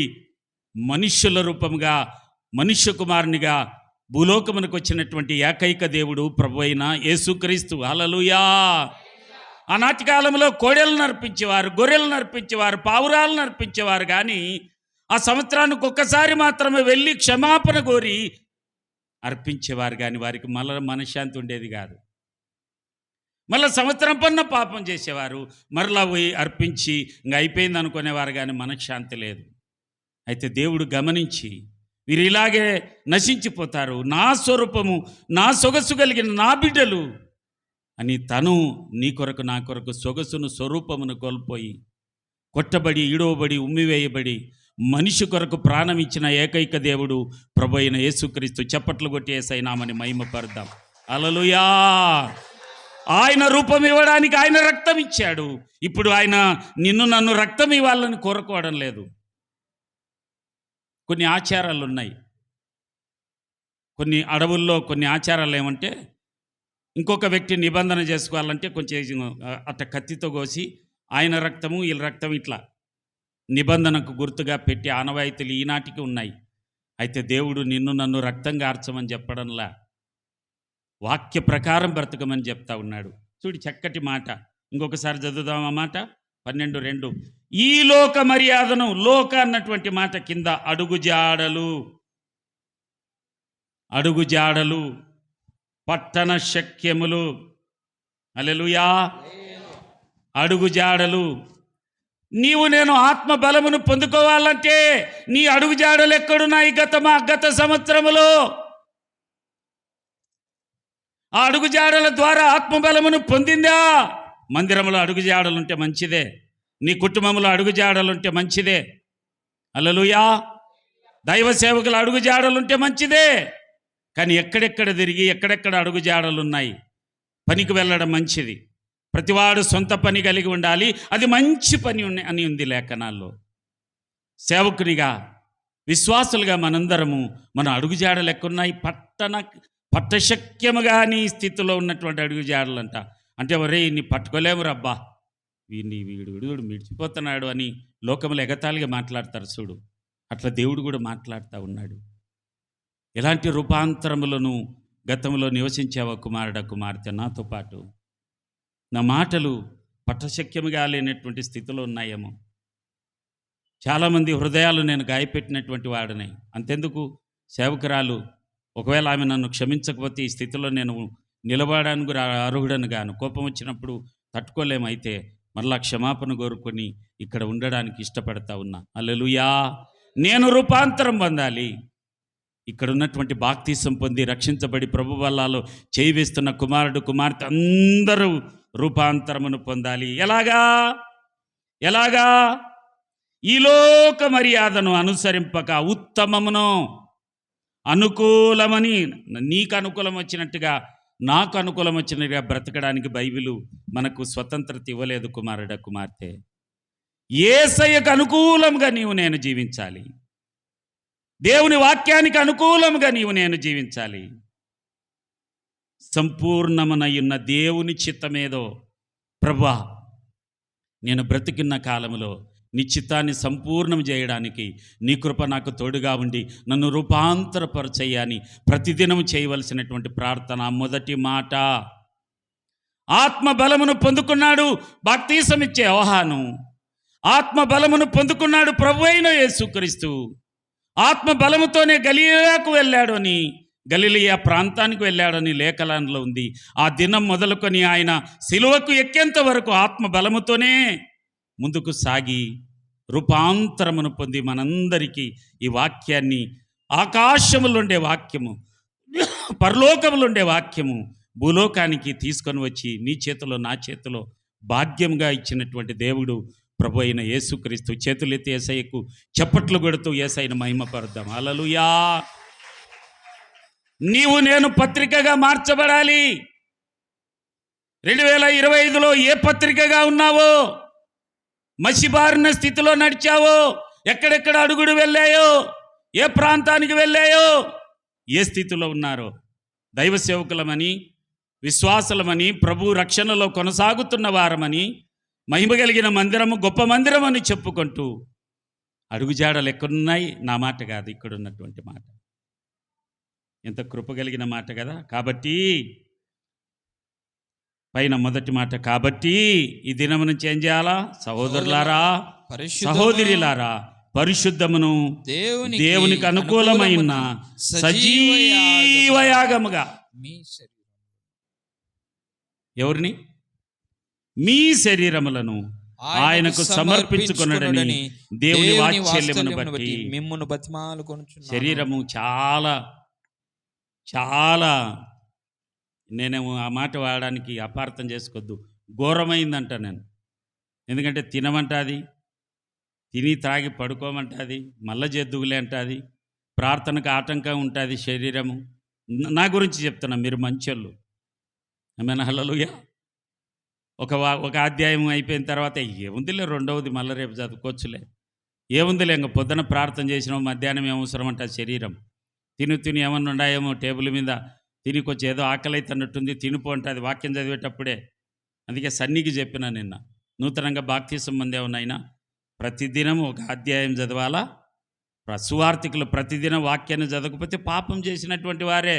మనుష్యుల రూపంగా, మనుష్య కుమారునిగా భూలోకమునకు వచ్చినటువంటి ఏకైక దేవుడు ప్రభు అయిన యేసుక్రీస్తు. హల్లెలూయా. ఆనాటి కాలంలో కోడెలను అర్పించేవారు, గొర్రెలను అర్పించేవారు, పావురాలను అర్పించేవారు. కానీ ఆ సంవత్సరానికి ఒక్కసారి మాత్రమే వెళ్ళి క్షమాపణ కోరి అర్పించేవారు. కానీ వారికి మళ్ళీ మనశ్శాంతి ఉండేది కాదు. మళ్ళీ సంవత్సరం పన్న పాపం చేసేవారు, మరలా పోయి అర్పించి ఇంకా అయిపోయింది అనుకునేవారు. కానీ మనశ్శాంతి లేదు. అయితే దేవుడు గమనించి వీరు ఇలాగే నశించిపోతారు, నా స్వరూపము, నా సొగసు కలిగిన నా బిడ్డలు అని తను నీ కొరకు నా కొరకు సొగసును, స్వరూపమును కోల్పోయి కొట్టబడి, ఈడవబడి, ఉమ్మివేయబడి మనిషి కొరకు ప్రాణం ఇచ్చిన ఏకైక దేవుడు ప్రభు అయిన యేసుక్రీస్తు. చప్పట్లు కొట్టి యేసయ్య నామముని మహిమపరుద్దాం. హల్లెలూయా. ఆయన రూపం ఇవ్వడానికి ఆయన రక్తం ఇచ్చాడు. ఇప్పుడు ఆయన నన్ను రక్తం ఇవ్వాలని కోరుకోవడం లేదు. కొన్ని ఆచారాలు ఉన్నాయి. కొన్ని అడవుల్లో కొన్ని ఆచారాలు ఏమంటే, ఇంకొక వ్యక్తి నిబంధన చేసుకోవాలంటే కొంచెం అట్ట కత్తితో కోసి ఆయన రక్తము వీళ్ళ రక్తం ఇట్లా నిబంధనకు గుర్తుగా పెట్టి ఆనవాయితీలు ఈనాటికి ఉన్నాయి. అయితే దేవుడు నన్ను రక్తం గార్చమని చెప్పడంలా, వాక్య ప్రకారం బ్రతకమని చెప్తా ఉన్నాడు. చూడు చక్కటి మాట. ఇంకొకసారి చదువుదాం ఆ మాట. 12:2. ఈ లోక మర్యాదను, లోక అన్నటువంటి మాట కింద అడుగుజాడలు, పట్టణ శక్యములు. హల్లెలూయా. అడుగుజాడలు. నీవు నేను ఆత్మ బలమును పొందుకోవాలంటే నీ అడుగుజాడలు ఎక్కడున్నాయి? గత సంవత్సరములో ఆ అడుగుజాడల ద్వారా ఆత్మబలమును పొందిందా? మందిరంలో అడుగుజాడలుంటే మంచిదే, నీ కుటుంబంలో అడుగుజాడలుంటే మంచిదే. హల్లెలూయా. దైవ సేవకుల అడుగుజాడలుంటే మంచిదే. కానీ ఎక్కడెక్కడ తిరిగి ఎక్కడెక్కడ అడుగుజాడలున్నాయి? పనికి వెళ్ళడం మంచిది, ప్రతివాడు సొంత పని కలిగి ఉండాలి, అది మంచి పని అని ఉంది లేఖనాల్లో. సేవకునిగా, విశ్వాసులుగా మనందరము మన అడుగుజాడలు ఎక్కడున్నాయి? పట్టశక్యముగా నీ స్థితిలో ఉన్నటువంటి అడుగుజాడలంట. అంటే ఒరే ఇన్ని పట్టుకోలేము రబ్బా, వీడు మిడిచిపోతున్నాడు అని లోకములు ఎగతాళిగా మాట్లాడతారు చూడు. అట్లా దేవుడు కూడా మాట్లాడుతూ ఉన్నాడు. ఎలాంటి రూపాంతరములను గతంలో నివసించావా కుమారుడా, కుమార్తె? నాతో పాటు నా మాటలు పట్టశక్యముగా లేనటువంటి స్థితిలో ఉన్నాయేమో. చాలామంది హృదయాలు నేను గాయపెట్టినటువంటి వాడిని. అంతెందుకు, సేవకురాలు ఒకవేళ ఆమె నన్ను క్షమించకపోతే ఈ స్థితిలో నేను నిలబడడానికి అర్హుడను గాను. కోపం వచ్చినప్పుడు తట్టుకోలేమైతే మరలా క్షమాపణ కోరుకొని ఇక్కడ ఉండడానికి ఇష్టపడతా ఉన్నా. హల్లెలూయా. నేను రూపాంతరం పొందాలి. ఇక్కడ ఉన్నటువంటి బాప్తీసం పొంది రక్షించబడి ప్రభు వల్లలో చేయి వేస్తున్న కుమారుడు కుమార్తె అందరూ రూపాంతరమును పొందాలి. ఎలాగా? ఈ లోక మర్యాదను అనుసరింపక ఉత్తమమును, అనుకూలమని, నీకు అనుకూలం వచ్చినట్టుగా నాకు అనుకూలం వచ్చినట్టుగా బ్రతకడానికి బైబిలు మనకు స్వతంత్రత ఇవ్వలేదు. కుమారుడ కుమార్తె, యేసయ్యకు అనుకూలంగా నేను జీవించాలి. దేవుని వాక్యానికి అనుకూలంగా నేను జీవించాలి. సంపూర్ణమునయున్న దేవుని చిత్తమేదో ప్రభువా, నేను బ్రతికిన కాలంలో నీ చిత్తాన్ని సంపూర్ణం చేయడానికి నీ కృప నాకు తోడుగా ఉండి నన్ను రూపాంతరపరచయ్యని ప్రతిదినం చేయవలసినటువంటి ప్రార్థన. మొదటి మాట, ఆత్మ బలమును పొందుకున్నాడు బాప్తీసమిచ్చే యోహాను. ఆత్మ బలమును పొందుకున్నాడు ప్రభు అయిన యేసుక్రీస్తు. ఆత్మ బలముతోనే గలిలయకు వెళ్ళాడు అని, గలిలయ ప్రాంతానికి వెళ్ళాడని లేఖనంలో ఉంది. ఆ దినం మొదలుకొని ఆయన సిలువకు ఎక్కేంత వరకు ఆత్మ బలముతోనే ముందుకు సాగి రూపాంతరమును పొంది మనందరికీ ఈ వాక్యాన్ని, ఆకాశములో ఉండే వాక్యము, పరలోకములో ఉండే వాక్యము భూలోకానికి తీసుకొని వచ్చి నీ చేతిలో నా చేతిలో భాగ్యంగా ఇచ్చినటువంటి దేవుడు ప్రభు అయిన యేసుక్రీస్తు. చేతులెత్తి యేసయ్యకు చప్పట్లు కొడుతూ యేసయ్యను మహిమపరుద్దాం. హల్లెలూయా. నీవు నేను పత్రికగా మార్చబడాలి. 2025లో ఏ పత్రికగా ఉన్నావో, మసిబారిన స్థితిలో నడిచావో, ఎక్కడెక్కడ అడుగుడు వెళ్ళాయో, ఏ ప్రాంతానికి వెళ్ళాయో, ఏ స్థితిలో ఉన్నారో, దైవ సేవకులమని, విశ్వాసులమని, ప్రభు రక్షణలో కొనసాగుతున్న వారమని, మహిమ కలిగిన మందిరము, గొప్ప మందిరం అని చెప్పుకుంటూ అడుగుజాడలు ఎక్కడున్నాయి? నా మాట కాదు, ఇక్కడ ఉన్నటువంటి మాట. ఎంత కృప కలిగిన మాట కదా. కాబట్టి పైన మొదటి మాట, కాబట్టి ఈ దినము నుంచి ఏం చేయాలా? సహోదరులారా, సహోదరులారా, పరిశుద్ధమును దేవునికి అనుకూలమైన సజీవ యాగముగా ఎవరిని? మీ శరీరములను ఆయనకు సమర్పించుకొనడని దేవుని వాత్సల్యమును బట్టి మిమ్మును బతిమాలుకొనుచున్నాను. శరీరము చాలా చాలా, నేనేమో ఆ మాట వాడడానికి అపార్థం చేసుకోవద్దు, ఘోరమైందంట నేను. ఎందుకంటే తినమంటుంది, తిని త్రాగి పడుకోమంటుంది, మళ్ళా చేద్దుగులే అంటుంది, ప్రార్థనకు ఆటంకం ఉంటుంది శరీరము. నా గురించి చెప్తున్నా, మీరు మంచోళ్ళు. ఆమేన్, హల్లెలూయా. ఒక అధ్యాయం అయిపోయిన తర్వాత ఏముందిలే, రెండవది మళ్ళీ రేపు చదువుకోవచ్చులే, ఏముందిలే, ఇంక పొద్దున ప్రార్థన చేసినావు, మధ్యాహ్నం ఏమవసరం అంట శరీరం. తిని ఏమన్నా ఉన్నాయేమో టేబుల్ మీద, తిని కొంచెం ఏదో ఆకలి అయితే అన్నట్టుంది, తినిపో ఉంటుంది వాక్యం చదివేటప్పుడే. అందుకే సన్నికి చెప్పిన నిన్న, నూతనంగా బాప్తీసం పొందే ఉన్నాయినా ప్రతిదినం ఒక అధ్యాయం చదవాలా. సువార్తికులు ప్రతిదినం వాక్యాన్ని చదవకపోతే పాపం చేసినటువంటి వారే.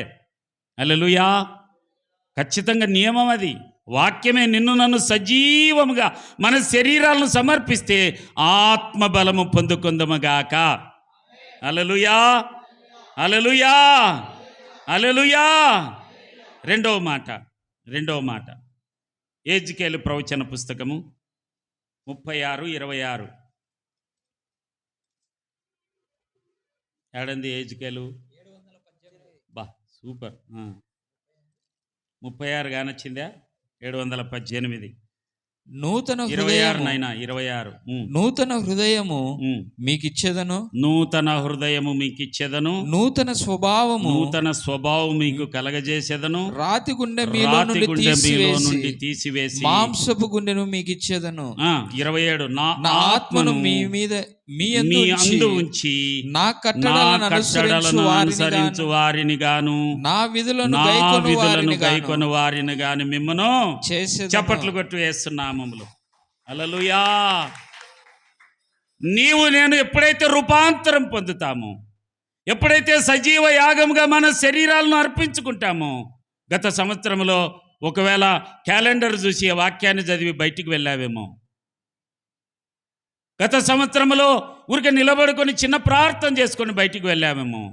హల్లెలూయా. ఖచ్చితంగా నియమం అది. వాక్యమే నిన్ను నన్ను సజీవముగా మన శరీరాలను సమర్పిస్తే ఆత్మబలము పొందుకుందముగాక. హల్లెలూయా, హల్లెలూయా, హల్లెలూయా. రెండవ మాట ఎజ్కేలు ప్రవచన పుస్తకము 36:26. ఏడంది ఎజ్కేలు? బా సూపర్. 36 కానొచ్చిందా? 718. నూతన 26 నూతన హృదయము మీకిచ్చేదను, నూతన హృదయము మీకిచ్చేదను, నూతన స్వభావం మీకు కలగజేసేదను, రాతి గుండె మీలో నుండి తీసివేసి మాంసపు గుండెను మీకిచ్చేదను. 27 నా ఆత్మను మీ అందు ఉంచి నా కట్టడలను అనుసరించు వారిని గాను, నా విధులను గైకొను వారిని గాను మిమ్మను చేసే. చప్పట్లు కొట్టు వేస్తున్నాము. హల్లెలూయా. నీవు నేను ఎప్పుడైతే రూపాంతరం పొందుతామో, ఎప్పుడైతే సజీవ యాగముగా మన శరీరాలను అర్పించుకుంటామో, గత సంవత్సరంలో ఒకవేళ క్యాలెండర్ చూసి ఆ వాక్యాన్ని చదివి బయటికి వెళ్ళావేమో. గత సంవత్సరంలో ఊరికే నిలబడుకొని చిన్న ప్రార్థన చేసుకొని బయటికి వెళ్ళామేమో.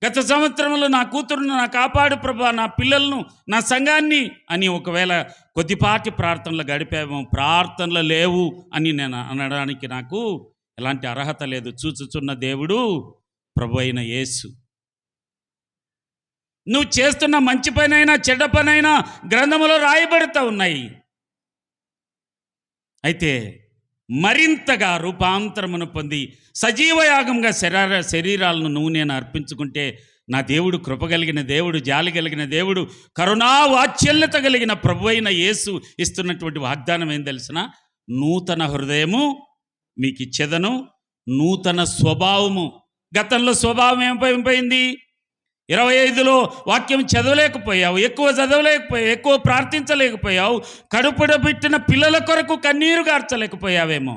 గత సంవత్సరంలో నా కూతురును నా కాపాడు ప్రభా, నా పిల్లలను, నా సంఘాన్ని అని ఒకవేళ కొద్దిపాటి ప్రార్థనలు గడిపామో. ప్రార్థనలు లేవు అని నేను అనడానికి నాకు ఎలాంటి అర్హత లేదు. చూచుచున్న దేవుడు ప్రభు అయిన యేసు. నువ్వు చేస్తున్న మంచి పనైనా చెడ్డ పనైనా గ్రంథములో రాయబడుతూ ఉన్నాయి. అయితే మరింతగా రూపాంతరమును పొంది సజీవయాగంగా శరీరాలను నువ్వు నేను అర్పించుకుంటే నా దేవుడు కృప కలిగిన దేవుడు, జాలి కలిగిన దేవుడు, కరుణా వాత్సల్యత కలిగిన ప్రభు అయిన యేసు ఇస్తున్నటువంటి వాగ్దానం ఏం తెలిసిన? నూతన హృదయము మీకు ఇచ్చేదను, నూతన స్వభావము. గతంలో స్వభావం ఏమైపోయింది? 25లో వాక్యం చదవలేకపోయావు, ఎక్కువ చదవలేకపోయావు, ఎక్కువ ప్రార్థించలేకపోయావు, కడుపుడ పెట్టిన పిల్లల కొరకు కన్నీరు గార్చలేకపోయావేమో.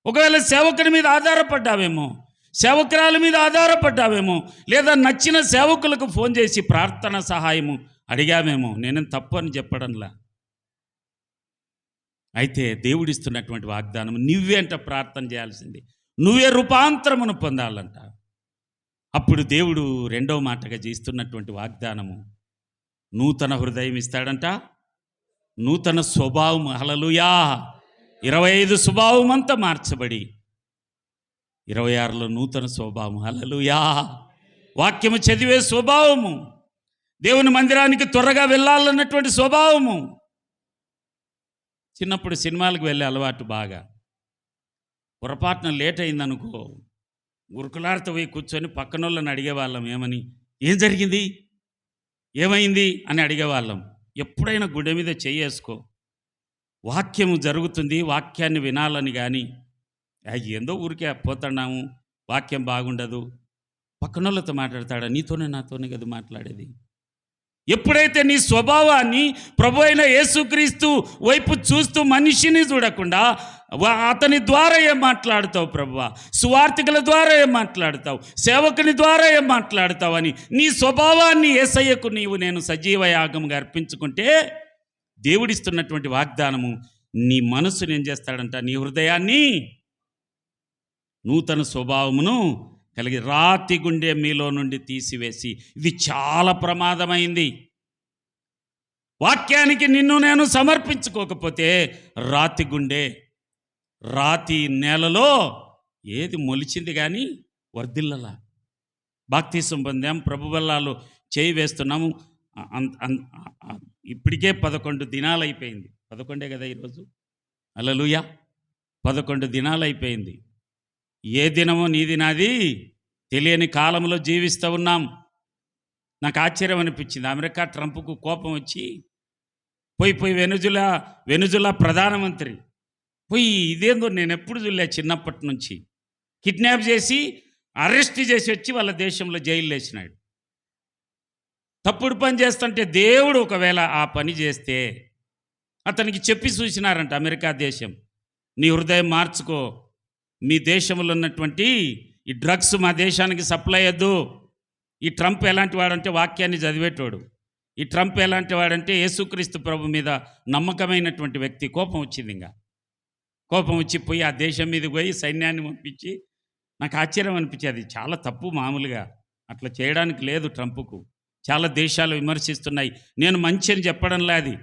ఒకవేళ సేవకుని మీద ఆధారపడ్డావేమో, సేవకురాల మీద ఆధారపడ్డావేమో, లేదా నచ్చిన సేవకులకు ఫోన్ చేసి ప్రార్థన సహాయము అడిగావేమో. నేనేం తప్పు అని చెప్పడంలా. అయితే దేవుడిస్తున్నటువంటి వాగ్దానం నువ్వేంట ప్రార్థన చేయాల్సింది, నువ్వే రూపాంతరమును పొందాలంట. అప్పుడు దేవుడు రెండవ మాటగా చేస్తున్నటువంటి వాగ్దానము నూతన హృదయం ఇస్తాడంట, నూతన స్వభావం. హల్లెలూయా. 25 స్వభావం అంతా మార్చబడి 26లో నూతన స్వభావం. హల్లెలూయా. వాక్యము చదివే స్వభావము, దేవుని మందిరానికి త్వరగా వెళ్ళాలన్నటువంటి స్వభావము. చిన్నప్పుడు సినిమాలకు వెళ్ళే అలవాటు బాగా. పొరపాటున లేట్ అయిందనుకో, ఉరుకులాడుతూ పోయి కూర్చొని పక్కన వాళ్ళని అడిగేవాళ్ళం, ఏమని, ఏం జరిగింది, ఏమైంది అని అడిగేవాళ్ళం. ఎప్పుడైనా గుండె మీద చెయ్యేసుకో, వాక్యము జరుగుతుంది, వాక్యాన్ని వినాలని. కానీ ఏందో ఊరికే పోతున్నాము, వాక్యం బాగుండదు, పక్కన వాళ్ళతో మాట్లాడతాడా? నీతోనే నాతోనే కదా మాట్లాడేది. ఎప్పుడైతే నీ స్వభావాన్ని ప్రభు అయిన యేసుక్రీస్తు వైపు చూస్తూ మనిషిని చూడకుండా అతని ద్వారా ఏం మాట్లాడుతావు ప్రభువా, సువార్తికుల ద్వారా ఏం మాట్లాడతావు, సేవకుని ద్వారా ఏం మాట్లాడతావు అని నీ స్వభావాన్ని యేసయ్యకు నీవు నేను సజీవ యాగంగా అర్పించుకుంటే దేవుడిస్తున్నటువంటి వాగ్దానము నీ మనసుని ఏం చేస్తాడంట, నీ హృదయాన్ని నూతన స్వభావమును కలిగి రాతి గుండె మీలో నుండి తీసివేసి. ఇది చాలా ప్రమాదమైంది. వాక్యానికి నిన్ను నేను సమర్పించుకోకపోతే రాతి గుండె, రాతి నేలలో ఏది మొలిచింది కానీ వర్ధిల్లలా. బాప్తిసం పొందాం, ప్రభు వల్లాలు చేయి వేస్తున్నాము. ఇప్పటికే 11 దినాలు అయిపోయింది. 11 కదా ఈరోజు. హల్లెలూయా. 11 దినాలు అయిపోయింది. ఏ దినమో నీది నాది తెలియని కాలంలో జీవిస్తూ ఉన్నాం. నాకు ఆశ్చర్యం అనిపించింది. అమెరికా ట్రంప్కు కోపం వచ్చి పోయి వెనుజులా ప్రధానమంత్రి పోయి ఇదేందో నేను ఎప్పుడు చూడలే చిన్నప్పటి నుంచి, కిడ్నాప్ చేసి అరెస్ట్ చేసి వచ్చి వాళ్ళ దేశంలో జైలు వేసినాడు. తప్పుడు పని చేస్తుంటే దేవుడు ఒకవేళ ఆ పని చేస్తే అతనికి చెప్పి చూసినారంట అమెరికా దేశం, నీ హృదయం మార్చుకో, మీ దేశంలో ఉన్నటువంటి ఈ డ్రగ్స్ మా దేశానికి సప్లై అయ్యద్దు. ఈ ట్రంప్ ఎలాంటి వాడంటే వాక్యాన్ని చదివేటోడు. ఈ ట్రంప్ ఎలాంటి వాడంటే యేసుక్రీస్తు ప్రభు మీద నమ్మకమైనటువంటి వ్యక్తి. కోపం వచ్చింది. ఇంకా కోపం వచ్చి పోయి ఆ దేశం మీదకి పోయి సైన్యాన్ని పంపించి, నాకు ఆశ్చర్యం అనిపించేది. అది చాలా తప్పు. మామూలుగా అట్లా చేయడానికి లేదు ట్రంప్కు. చాలా దేశాలు విమర్శిస్తున్నాయి. నేను మంచి అని చెప్పడంలే, అది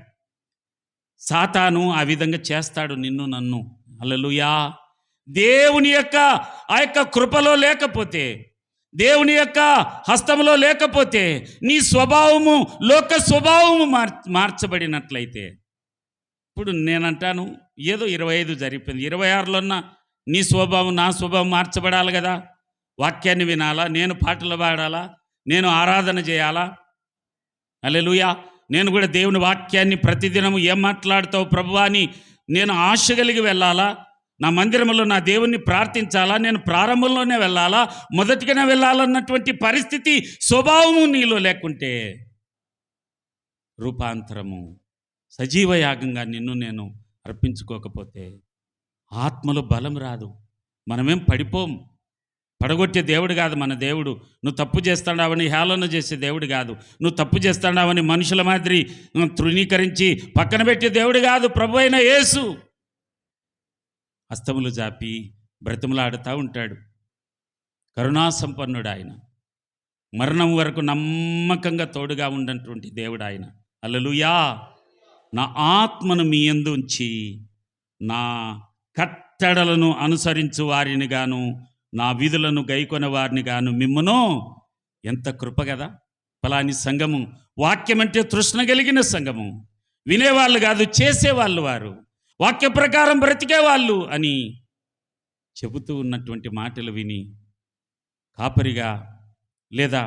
సాతాను ఆ విధంగా చేస్తాడు నిన్ను నన్ను. హల్లెలూయా. దేవుని యొక్క ఆ యొక్క కృపలో లేకపోతే, దేవుని యొక్క హస్తంలో లేకపోతే నీ స్వభావము లోక స్వభావము మార్చబడినట్లయితే, ఇప్పుడు నేనంటాను ఏదో 25 జరిగిపోయింది, 26లోన్నా నీ స్వభావం నా స్వభావం మార్చబడాలి కదా. వాక్యాన్ని వినాలా, నేను పాటలు పాడాలా, నేను ఆరాధన చేయాలా. హల్లెలూయా. నేను కూడా దేవుని వాక్యాన్ని ప్రతిదినము ఏం మాట్లాడతావు ప్రభువా అని నేను ఆశ కలిగి వెళ్ళాలా. నా మందిరంలో నా దేవుణ్ణి ప్రార్థించాలా, నేను ప్రారంభంలోనే వెళ్ళాలా, మొదటిగానే వెళ్ళాలన్నటువంటి పరిస్థితి స్వభావము నీలో లేకుంటే రూపాంతరము సజీవ యాగంగా నిన్ను నేను అర్పించుకోకపోతే ఆత్మలో బలం రాదు. మనమేం పడిపోం. పడగొట్టే దేవుడు కాదు మన దేవుడు. నువ్వు తప్పు చేస్తాడావని హేళన చేసే దేవుడు కాదు. నువ్వు తప్పు చేస్తాడావని మనుషుల మాదిరి తృణీకరించి పక్కన పెట్టే దేవుడు కాదు. ప్రభు అయిన యేసు హస్తములు జాపి బ్రతిమలాడుతూ ఉంటాడు. కరుణాసంపన్నుడు ఆయన. మరణం వరకు నమ్మకంగా తోడుగా ఉన్నటువంటి దేవుడు ఆయన. హల్లెలూయా. నా ఆత్మను మీ యందు ఉంచి నా కట్టడలను అనుసరించు వారిని గాను నా విధులను గైకొన వారిని గాను మిమ్మును. ఎంత కృప కదా. ఫలాని సంఘము వాక్యం అంటే తృష్ణ కలిగిన సంఘము. వినేవాళ్ళు కాదు, చేసేవాళ్ళు వారు. వాక్య ప్రకారం బ్రతికేవాళ్ళు అని చెబుతూ ఉన్నటువంటి మాటలు విని కాపరిగా లేదా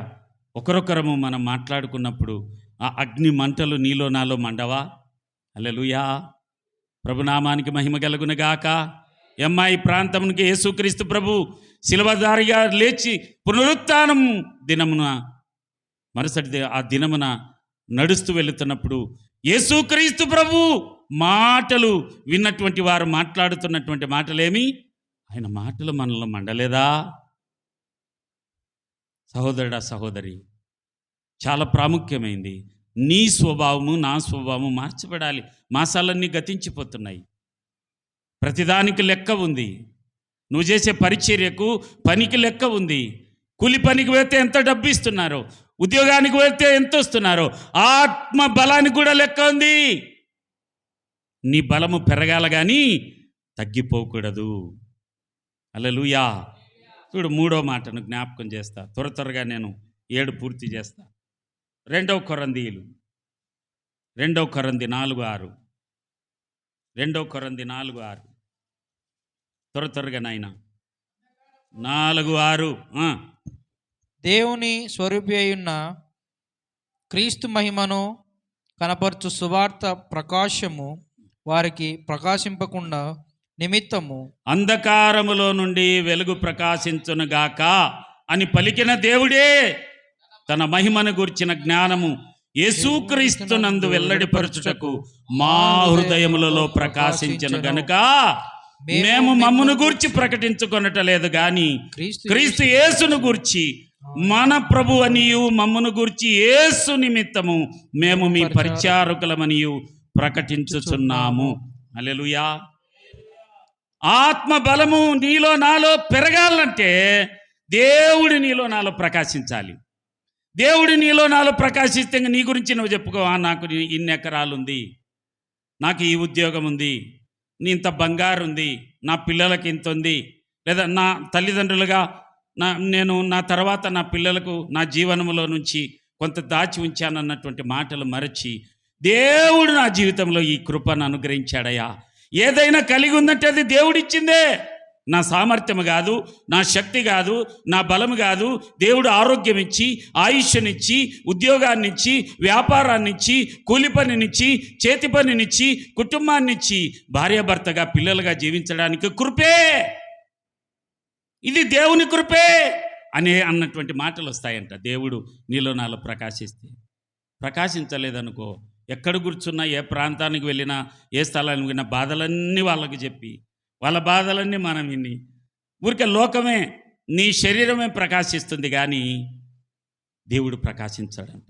ఒకరొకరము మనం మాట్లాడుకున్నప్పుడు ఆ అగ్ని మంటలు నీలో నాలో మండవా? హల్లెలూయా. ప్రభునామానికి మహిమ కలుగునుగాక. ఈ ప్రాంతమునికి యేసుక్రీస్తు ప్రభు శిలువధారిగా లేచి పునరుత్థానం దినమున మరుసటి ఆ దినమున నడుస్తూ వెళుతున్నప్పుడు యేసుక్రీస్తు ప్రభు మాటలు విన్నటువంటి వారు మాట్లాడుతున్నటువంటి మాటలేమి? ఆయన మాటలు మనలో మండలేదా? సహోదరుడా, సహోదరి, చాలా ప్రాముఖ్యమైంది. నీ స్వభావము నా స్వభావము మార్చబడాలి. మాసాలన్నీ గతించిపోతున్నాయి. ప్రతిదానికి లెక్క ఉంది. నువ్వు చేసే పరిచర్యకు పనికి లెక్క ఉంది. కూలి పనికి వెళ్తే ఎంత డబ్బు ఇస్తున్నారో, ఉద్యోగానికి వెళ్తే ఎంత వస్తున్నారో, ఆత్మ బలానికి కూడా లెక్క ఉంది. నీ బలము పెరగాల కానీ తగ్గిపోకూడదు. హల్లెలూయా. చూడు, 3వ మాటను జ్ఞాపకం చేస్తా. త్వరగా నేను 7 పూర్తి చేస్తా. 2వ కొరంథీయులు 2వ కొరంథీ 4:6. 2వ కొరంథీ 4:6. త్వరగా నాయన 4:6. దేవుని స్వరూపి అయ్యున్న క్రీస్తు మహిమను కనపరచు సువార్త ప్రకాశము వారికి ప్రకాశింపకుండా నిమిత్తము అంధకారములో నుండి వెలుగు ప్రకాశించునుగాక అని పలికిన దేవుడే తన మహిమను గూర్చిన జ్ఞానము యేసుక్రీస్తునందు వెల్లడిపరచుటకు మా హృదయములలో ప్రకాశించిన గనుక మేము మమ్మును గూర్చి ప్రకటించుకొనటలేదు గాని క్రీస్తు యేసును గూర్చి మన ప్రభు అనియు మమ్మును గూర్చి యేసు నిమిత్తము మేము మీ పరిచారకులమనియు ప్రకటించుచున్నాము. హల్లెలూయా. ఆత్మ బలము నీలో నాలో పెరగాలంటే దేవుడు నీలో నాలో ప్రకాశించాలి. దేవుడు నీలో నాలో ప్రకాశిస్తే నీ గురించి నువ్వు చెప్పుకో. నాకు ఇన్ని ఎకరాలు ఉంది, నాకు ఈ ఉద్యోగం ఉంది, ఇంత బంగారు ఉంది, నా పిల్లలకి ఇంత ఉంది, లేదా నా తల్లిదండ్రులుగా నేను నా తర్వాత నా పిల్లలకు నా జీవనంలో నుంచి కొంత దాచి ఉంచానన్నటువంటి మాటలు మరచి దేవుడు నా జీవితంలో ఈ కృపను అనుగ్రహించాడయ్యా. ఏదైనా కలిగి ఉందంటే అది దేవుడిచ్చిందే. నా సామర్థ్యము కాదు, నా శక్తి కాదు, నా బలము కాదు. దేవుడు ఆరోగ్యం ఇచ్చి, ఆయుష్నిచ్చి, ఉద్యోగాన్నిచ్చి, వ్యాపారాన్నిచ్చి, కూలి పనినిచ్చి, చేతి పనినిచ్చి, కుటుంబాన్నిచ్చి, భార్యాభర్తగా పిల్లలుగా జీవించడానికి కృపే. ఇది దేవుని కృపే అన్నటువంటి మాటలు వస్తాయంట. దేవుడు నీలో నాలో ప్రకాశిస్తే. ప్రకాశించలేదనుకో, ఎక్కడ కూర్చున్నా, ఏ ప్రాంతానికి వెళ్ళినా, ఏ స్థలానికి వెళ్ళినా బాధలన్నీ వాళ్ళకి చెప్పి, వాళ్ళ బాధలన్నీ మనం విని ఊరికే లోకమే, నీ శరీరమే ప్రకాశిస్తుంది కానీ దేవుడు ప్రకాశించాడంట.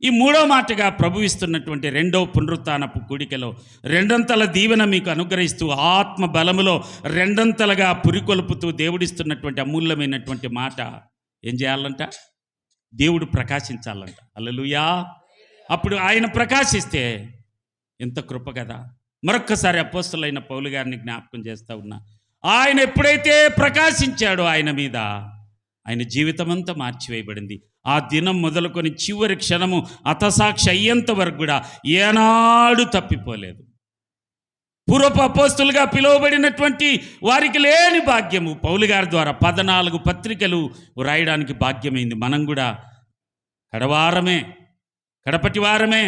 ఈ 3వ మాటగా ప్రభు ఇస్తున్నటువంటి 2వ పునరుత్థానపు కూడికలో 2 దీవెన మీకు అనుగ్రహిస్తూ ఆత్మ బలములో 2 పురికొల్పుతూ దేవుడిస్తున్నటువంటి అమూల్యమైనటువంటి మాట ఏం చేయాలంట? దేవుడు ప్రకాశించాలంట. హల్లెలూయా. అప్పుడు ఆయన ప్రకాశిస్తే ఎంత కృప కదా. మరొక్కసారి అపోస్తలుడైన పౌలు గారిని జ్ఞాపకం చేస్తూ ఉన్నా. ఆయన ఎప్పుడైతే ప్రకాశించాడో ఆయన మీద, ఆయన జీవితం అంతా మార్చివేయబడింది. ఆ దినం మొదలుకొని చివరి క్షణము హతసాక్షి అయ్యేంత వరకు కూడా ఏనాడు తప్పిపోలేదు. పూర్వపు అపోస్తలుగా పిలువబడినటువంటి వారికి లేని భాగ్యము పౌలు గారి ద్వారా 14 పత్రికలు రాయడానికి భాగ్యమైంది. మనం కూడా కడవారమే, కడపటి వారమే,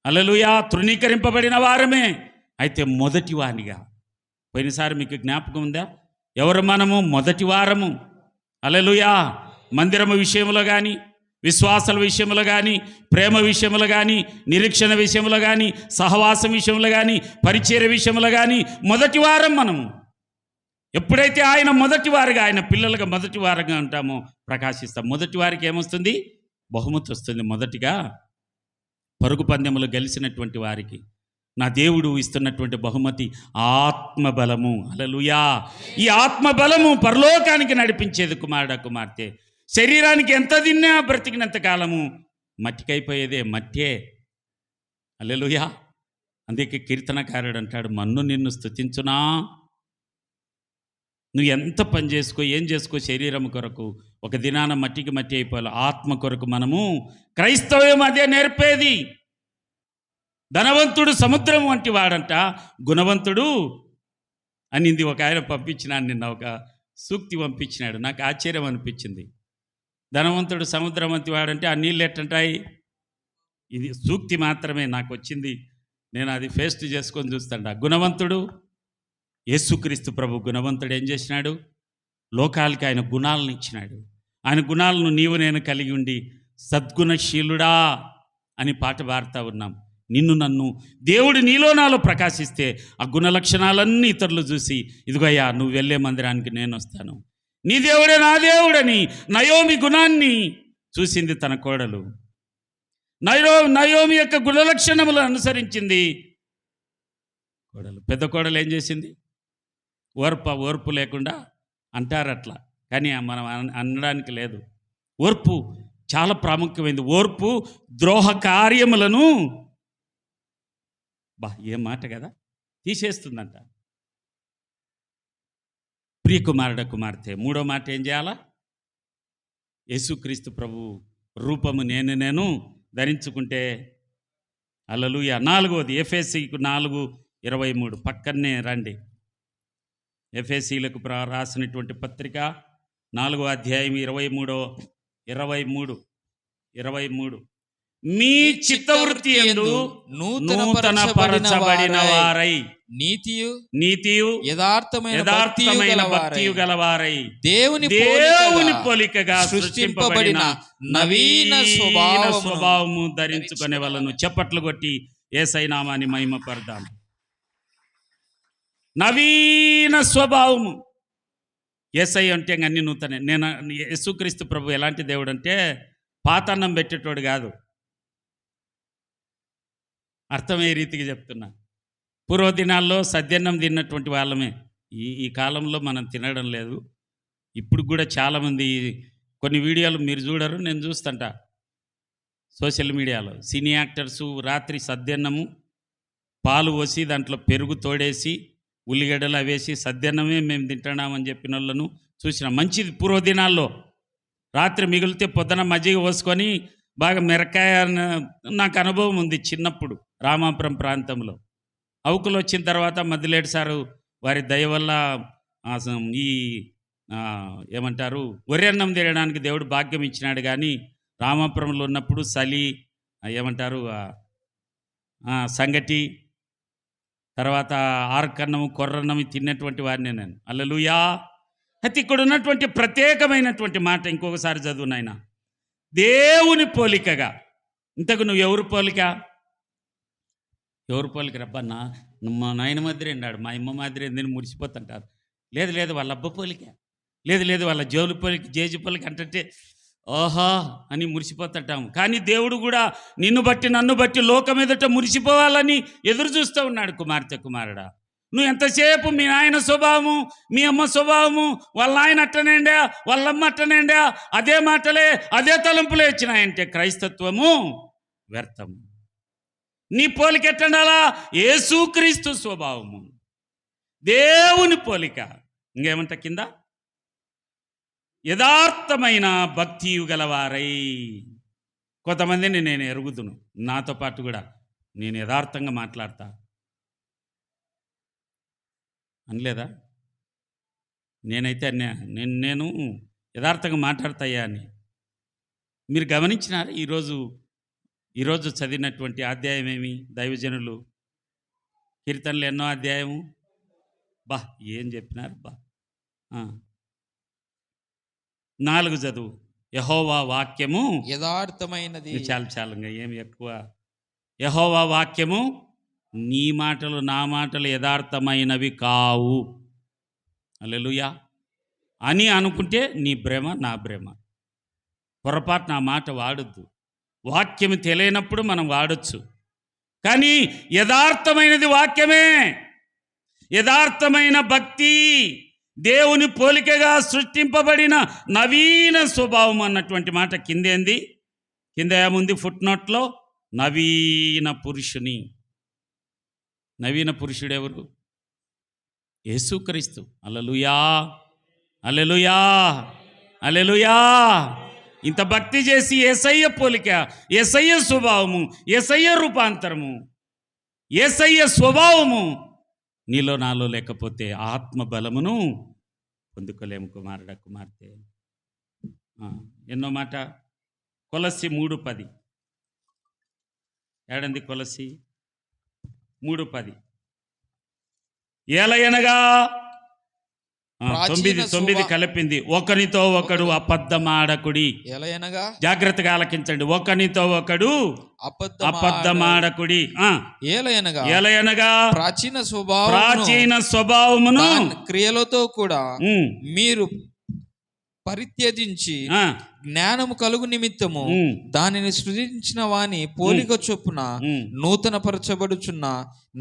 హల్లెలూయా, తృణీకరింపబడిన వారమే. అయితే మొదటి వానిగా, పోయినసారి మీకు జ్ఞాపకం ఉందా? ఎవరు మనము? మొదటి వారము. హల్లెలూయా. మందిరము విషయంలో కానీ, విశ్వాసాల విషయంలో కానీ, ప్రేమ విషయంలో కానీ, నిరీక్షణ విషయంలో కానీ, సహవాసం విషయంలో కానీ, పరిచర్య విషయంలో కానీ మొదటి వారం మనము. ఎప్పుడైతే ఆయన మొదటి వారిగా, ఆయన పిల్లలుగా మొదటి వారిగా ఉంటామో ప్రకాశిస్తాం. మొదటి వారికి ఏమొస్తుంది? బహుమతి వస్తుంది. మొదటిగా పరుగు పందెములు గెలిచినటువంటి వారికి నా దేవుడు ఇస్తున్నటువంటి బహుమతి ఆత్మబలము. హల్లెలూయా! ఈ ఆత్మబలము పరలోకానికి నడిపించేది కుమారుడా, కుమార్తె. శరీరానికి ఎంత తిన్నా బ్రతికినంత కాలము మట్టికైపోయేదే, మట్టే. హల్లెలూయా! అందుకే కీర్తనకారుడు అంటాడు, మన్ను నిన్ను స్తుతించునా. నువ్వు ఎంత పని చేసుకో, ఏం చేసుకో శరీరం కొరకు, ఒక దినాన మట్టికి మట్టి అయిపోవాలి. ఆత్మ కొరకు మనము, క్రైస్తవ్యం అదే నేర్పేది. ధనవంతుడు సముద్రం వంటి వాడంట, గుణవంతుడు అనింది ఒక ఆయన పంపించినాడు నిన్న, ఒక సూక్తి పంపించినాడు. నాకు ఆశ్చర్యం అనిపించింది. ధనవంతుడు సముద్రం వంటి వాడంటే ఆ నీళ్ళు ఎట్టంటాయి? ఇది సూక్తి మాత్రమే నాకు వచ్చింది, నేను అది ఫేస్ట్ చేసుకొని చూస్తాంట. గుణవంతుడు యేసుక్రీస్తు ప్రభు గుణవంతుడు ఏం చేసినాడు? లోకాలకి ఆయన గుణాలను ఇచ్చినాడు. ఆయన గుణాలను నీవు నేను కలిగి ఉండి సద్గుణశీలుడా అని పాట పాడుతూ ఉన్నాం. నిన్ను నన్ను దేవుడు నీలో నాలో ప్రకాశిస్తే ఆ గుణ లక్షణాలన్నీ ఇతరులు చూసి, ఇదిగోయ్యా నువ్వు వెళ్ళే మందిరానికి నేను వస్తాను, నీ దేవుడే నా దేవుడని నయోమి గుణాన్ని చూసింది తన కోడలు. నయోమి యొక్క గుణ లక్షణములను అనుసరించింది కోడలు. పెద్ద కోడలు ఏం చేసింది? ఓర్పు లేకుండా అంటారు అట్లా, కానీ మనం అనడానికి లేదు. ఓర్పు చాలా ప్రాముఖ్యమైనది. ఓర్పు ద్రోహ కార్యములను ఏం మాట కదా, తీసేస్తుందంట. ప్రియ కుమారుడ, కుమార్తె, మూడో మాట ఏం చేయాలా? యేసుక్రీస్తు ప్రభు రూపము నేను ధరించుకుంటే. హల్లెలూయా! నాలుగోది ఎఫెసీకు 4:23 పక్కనే రండి. ఎఫెసీలకు రాసినటువంటి పత్రిక 4వ అధ్యాయం 23 మీ చిత్తవృత్తి యందు నూతన పరచబడిన వారై నీతియు యథార్థమైన భక్తియు గలవారై దేవుని పోలికగా సృష్టింపబడిన నవీన స్వభావము ధరించుకునే వాళ్ళను. చప్పట్లు కొట్టి యేసయ్య నామాన్ని మహిమపరదాం. నవీన స్వభావము. యేసయ్య అంటే అన్ని నూతనే. నేను యేసుక్రీస్తు ప్రభు ఎలాంటి దేవుడు అంటే పాతన్నం పెట్టేటోడు కాదు. అర్థమయ్యే రీతికి చెప్తున్నా. పూర్వదినాల్లో సద్యన్నం తిన్నటువంటి వాళ్ళమే. ఈ కాలంలో మనం తినడం లేదు. ఇప్పుడు కూడా చాలామంది, కొన్ని వీడియోలు మీరు చూడరు, నేను చూస్తుంట సోషల్ మీడియాలో. సినీ యాక్టర్సు రాత్రి సద్యన్నము పాలు పోసి దాంట్లో పెరుగు తోడేసి ఉల్లిగడ్డలు అవేసి సద్యన్నమే మేము తింటున్నామని చెప్పిన వాళ్ళను చూసిన. మంచిది. పూర్వదినాల్లో రాత్రి మిగిలితే పొద్దున మజ్జిగ పోసుకొని బాగా మిరకాయ. నాకు అనుభవం ఉంది చిన్నప్పుడు రామాపురం ప్రాంతంలో. అవుకులు వచ్చిన తర్వాత మద్దిలేటి సారు వారి దయ వల్ల ఈ ఏమంటారు వరెన్నం తినడానికి దేవుడు భాగ్యం ఇచ్చినాడు. కానీ రామాపురంలో ఉన్నప్పుడు చలి ఏమంటారు సంగటి, తర్వాత ఆర్కన్నము కొర్రన్నము తిన్నటువంటి వారిని నేను. హల్లెలూయా! అయితే ఇక్కడ ఉన్నటువంటి ప్రత్యేకమైనటువంటి మాట ఇంకొకసారి చదువు నాయన. దేవుని పోలికగా. ఇంతకు నువ్వు ఎవరు పోలిక? రబ్బన్నా మా నాయన మాదిరి అన్నాడు, మా అమ్మ మాదిరి ఏందని మురిసిపోతుంటారు. లేదు వాళ్ళ అబ్బ పోలిక, లేదు వాళ్ళ జోలు పోలిక, జేజు పోలిక అంటే ఓహా అని మురిసిపోతుంటాము. కానీ దేవుడు కూడా నిన్ను బట్టి నన్ను బట్టి లోకం ఎదుట మురిసిపోవాలని ఎదురు చూస్తూ ఉన్నాడు. కుమార్తె, కుమారుడా, నువ్వు ఎంతసేపు మీ నాయన స్వభావము, మీ అమ్మ స్వభావము, వాళ్ళ నాయన అట్టనేండా, వాళ్ళమ్మ అట్టనేండా, అదే మాటలే అదే తలంపులే వచ్చినాయంటే క్రైస్తత్వము వ్యర్థము. నీ పోలిక ఎట్టండాలా? యేసుక్రీస్తు స్వభావము, దేవుని పోలిక. ఇంకేమంట కింద? యథార్థమైన భక్తియు గలవారై. కొంతమందిని నేను ఎరుగుదును, నాతో పాటు కూడా నేను యథార్థంగా మాట్లాడతా అనలేదా? నేనైతే నేను యథార్థంగా మాట్లాడతాయా అని మీరు గమనించినారా? ఈరోజు చదివినటువంటి అధ్యాయం ఏమి? దైవజనులు కీర్తనలు ఎన్నో అధ్యాయము? ఏం చెప్పినారు 4 చదువు. యెహోవా వాక్యము యథార్థమైనది. చాలు ఏమి ఎక్కువ. యెహోవా వాక్యము నీ మాటలు నా మాటలు యథార్థమైనవి కావు. హల్లెలూయా అని అనుకుంటే నీ భ్రమ, నా భ్రమ. పొరపాటు నా మాట వాడొద్దు. వాక్యం తెలియనప్పుడు మనం వాడొచ్చు, కానీ యథార్థమైనది వాక్యమే. యథార్థమైన భక్తి, దేవుని పోలికగా సృష్టింపబడిన నవీన స్వభావం అన్నటువంటి మాట కిందేంది, కింద ఏముంది ఫుట్నోట్లో? నవీన పురుషుని. నవీన పురుషుడు ఎవరు? యేసుక్రీస్తు. హల్లెలూయా, హల్లెలూయా, హల్లెలూయా. ఇంత భక్తి చేసి యేసయ్య పోలిక, యేసయ్య స్వభావము, యేసయ్య రూపాంతరము, యేసయ్య స్వభావము నీలో నాలో లేకపోతే ఆత్మ బలమును పొందుకోలేము కుమారుడా, కుమార్తె. ఎన్నో మాట? కొలస్సి 3:10. ఏడంది కొలస్సి 3:10. ఏలయనగా 9 కలిపింది. ఒకనితో ఒకడు అబద్ధమాడకుడి. ఎలయనగా, జాగ్రత్తగా ఆలకించండి. ఒకనితో ఒకడు అబద్ధమాడకుడి. ఏలయనగా ప్రాచీన స్వభావమును క్రియలతో కూడా మీరు పరిత్యజించి జ్ఞానము కలుగు నిమిత్తము దానిని సృజించిన వాని పోలిక చొప్పున నూతన పరచబడుచున్న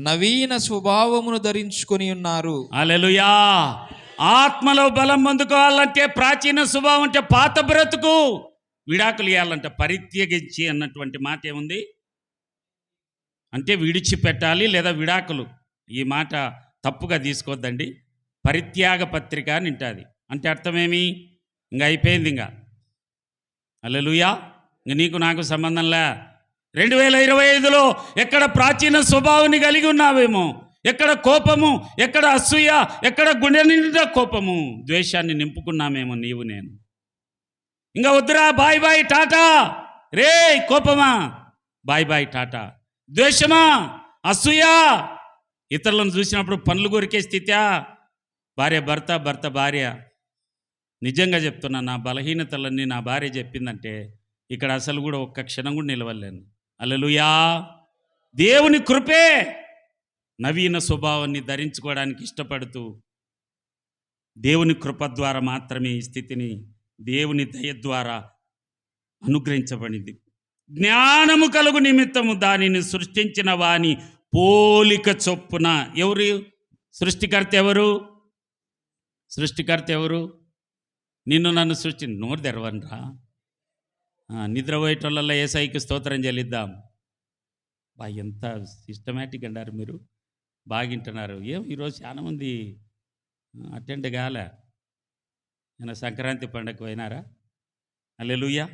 నవీన స్వభావమును ధరించుకొని ఉన్నారు. హల్లెలూయా. ఆత్మలో బలం పొందుకోవాలంటే ప్రాచీన స్వభావం అంటే పాత బ్రతుకు విడాకులు ఇవ్వాలంటే పరిత్యజించి అన్నటువంటి మాట ఏముంది అంటే విడిచిపెట్టాలి లేదా విడాకులు. ఈ మాట తప్పుగా తీసుకోవద్దండి. పరిత్యాగ పత్రిక అని ఉంటుంది. అంటే అర్థమేమి? ఇంకా అయిపోయింది. ఇంకా హల్లెలూయా. ఇంక నీకు నాకు సంబంధంలే. 2025లో ఎక్కడ ప్రాచీన స్వభావాన్ని కలిగి ఉన్నావేమో, ఎక్కడ కోపము, ఎక్కడ అసూయ, ఎక్కడ గుండె నిండా కోపము, ద్వేషాన్ని నింపుకున్నామేమో నీవు నేను. ఇంకా వద్దురా, బాయ్ బాయ్ టాటా. రే కోపమా, బాయ్ బాయ్ టాటా. ద్వేషమా, అసూయ, ఇతరులను చూసినప్పుడు పనులు కొరికే స్థిత్యా, భార్య భర్త, భర్త భార్య. నిజంగా చెప్తున్నా, నా బలహీనతలన్నీ నా భార్య చెప్పిందంటే ఇక్కడ అసలు కూడా ఒక్క క్షణం కూడా నిలవలేను. హల్లెలూయా. దేవుని కృపే నవీన స్వభావాన్ని ధరించుకోవడానికి ఇష్టపడుతూ, దేవుని కృప ద్వారా మాత్రమే ఈ స్థితిని దేవుని దయ ద్వారా అనుగ్రహించబడింది. జ్ఞానము కలుగు నిమిత్తము దానిని సృష్టించిన వాని పోలిక చొప్పున. ఎవరు సృష్టికర్త? ఎవరు సృష్టికర్త? ఎవరు? నిన్ను నన్ను నోరు తెరవనరా. నిద్రపోయేటోళ్ళల్లో యేసయ్యకి స్తోత్రం చెల్లిద్దాం. ఎంత సిస్టమేటిక్ అన్నారు మీరు, బాగింటున్నారు. ఈరోజు చాలామంది అటెండ్ కాలే. నేను సంక్రాంతి పండగ పోయినారా? హల్లెలూయా.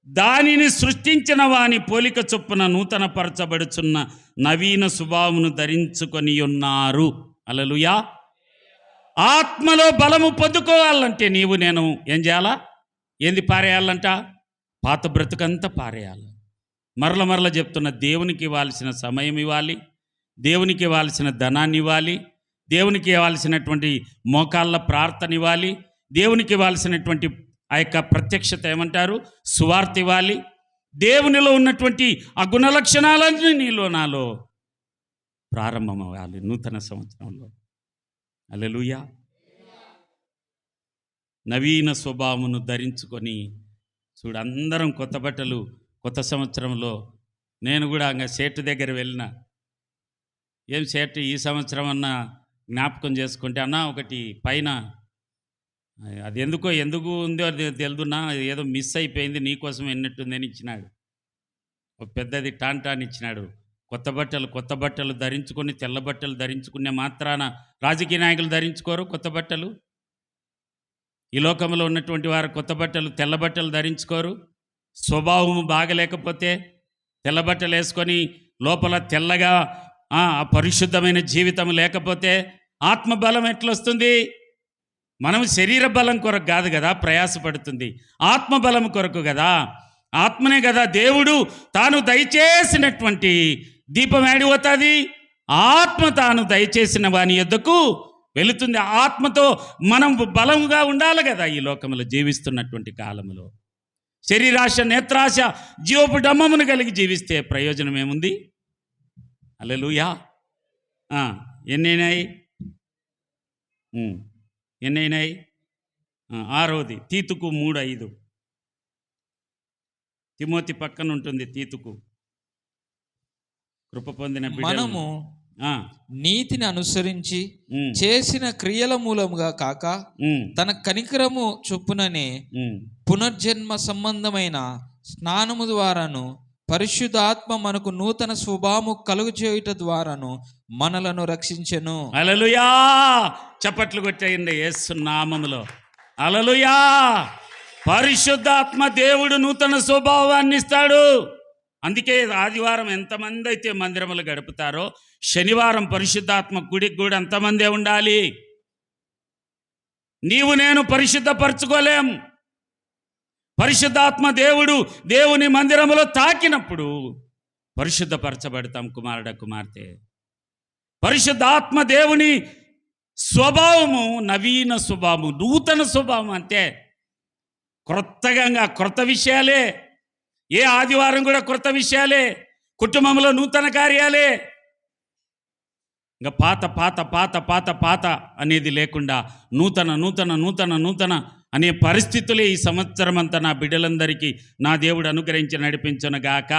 దానిని సృష్టించిన వాని పోలిక చొప్పున నూతన పరచబడుచున్న నవీన స్వభావమును ధరించుకొని ఉన్నారు. హల్లెలూయా. ఆత్మలో బలము పొందుకోవాలంటే నీవు నేను ఏం చేయాలా? ఏంది పారేయాలంట? పాత బ్రతుకంతా పారేయాలి. మరల చెప్తున్న, దేవునికి ఇవ్వాల్సిన సమయం ఇవ్వాలి, దేవునికి ఇవ్వాల్సిన ధనాన్ని ఇవ్వాలి, దేవునికి ఇవ్వాల్సినటువంటి మోకాళ్ళ ప్రార్థన ఇవ్వాలి, దేవునికి ఇవ్వాల్సినటువంటి ఆ యొక్క ప్రత్యక్షత ఏమంటారు, సువార్త ఇవ్వాలి. దేవునిలో ఉన్నటువంటి ఆ గుణ లక్షణాలన్నీ నీలో నాలో ప్రారంభం అవ్వాలి నూతన సంవత్సరంలో. హల్లెలూయా. నవీన స్వభావమును ధరించుకొని చూడు. అందరం కొత్త బట్టలు కొత్త సంవత్సరంలో. నేను కూడా ఇంకా సేటు దగ్గర వెళ్ళిన, ఏం సేటు ఈ సంవత్సరం అన్న జ్ఞాపకం చేసుకుంటే, అన్న ఒకటి పైన అది ఎందుకు ఉందో అది తెలుదున్నా, ఏదో మిస్ అయిపోయింది, నీకోసం ఎన్నట్టుందని ఇచ్చినాడు. ఒక పెద్దది టాన్ ఇచ్చినాడు. కొత్త బట్టలు ధరించుకొని, తెల్ల బట్టలు ధరించుకునే మాత్రాన రాజకీయ నాయకులు ధరించుకోరు కొత్త బట్టలు. ఈ లోకంలో ఉన్నటువంటి వారు కొత్త బట్టలు, తెల్ల బట్టలు ధరించుకోరు. స్వభావము బాగలేకపోతే తెల్ల బట్టలు వేసుకొని లోపల తెల్లగా పరిశుద్ధమైన జీవితం లేకపోతే ఆత్మబలం ఎట్లొస్తుంది? మనం శరీర బలం కొరకు కాదు కదా ప్రయాసపడుతుంది, ఆత్మబలం కొరకు కదా. ఆత్మనే కదా దేవుడు తాను దయచేసినటువంటి దీపం ఏడిపోతుంది. ఆత్మ తాను దయచేసిన వాని యొద్దకు వెళుతుంది. ఆత్మతో మనం బలంగా ఉండాలి కదా ఈ లోకంలో జీవిస్తున్నటువంటి కాలంలో. శరీరాశ, నేత్రాశ, జీవపు డమ్మమును కలిగి జీవిస్తే ప్రయోజనం ఏముంది? హల్లెలూయా. ఎన్నైనాయి? ఎన్నైనాయి? ఆరోది తీతుకు 3:5. తిమోతి పక్కన ఉంటుంది తీతుకు. కృప పొందిన బిడ్డలు. మనము నీతిని అనుసరించి చేసిన క్రియల మూలముగా కాక తన కనికరము చొప్పుననే పునర్జన్మ సంబంధమైన స్నానము ద్వారాను పరిశుద్ధాత్మ మనకు నూతన స్వభావము కలుగు చేయుట ద్వారాను మనలను రక్షించెను. హల్లెలూయా! చప్పట్లు కొట్టేయండి యేసు నామములో. హల్లెలూయా! పరిశుద్ధాత్మ దేవుడు నూతన స్వభావాన్ని ఇస్తాడు. అందుకే ఆదివారం ఎంతమంది అయితే మందిరములు గడుపుతారో శనివారం పరిశుద్ధాత్మ గుడికి కూడా అంతమందే ఉండాలి. నీవు నేను పరిశుద్ధపరచుకోలేం. పరిశుద్ధాత్మ దేవుని మందిరములో తాకినప్పుడు పరిశుద్ధపరచబడతాం కుమారుడ కుమార్తె. పరిశుద్ధాత్మ దేవుని స్వభావము నవీన స్వభావము, నూతన స్వభావం. అంతే, క్రొత్త విషయాలే. ఏ ఆదివారం కూడా క్రొత్త విషయాలే, కుటుంబంలో నూతన కార్యాలే. ఇంకా పాత పాత పాత పాత పాత అనేది లేకుండా నూతన అనే పరిస్థితులే ఈ సంవత్సరం అంతా నా బిడ్డలందరికీ నా దేవుడు అనుగ్రహించి నడిపించునుగాక.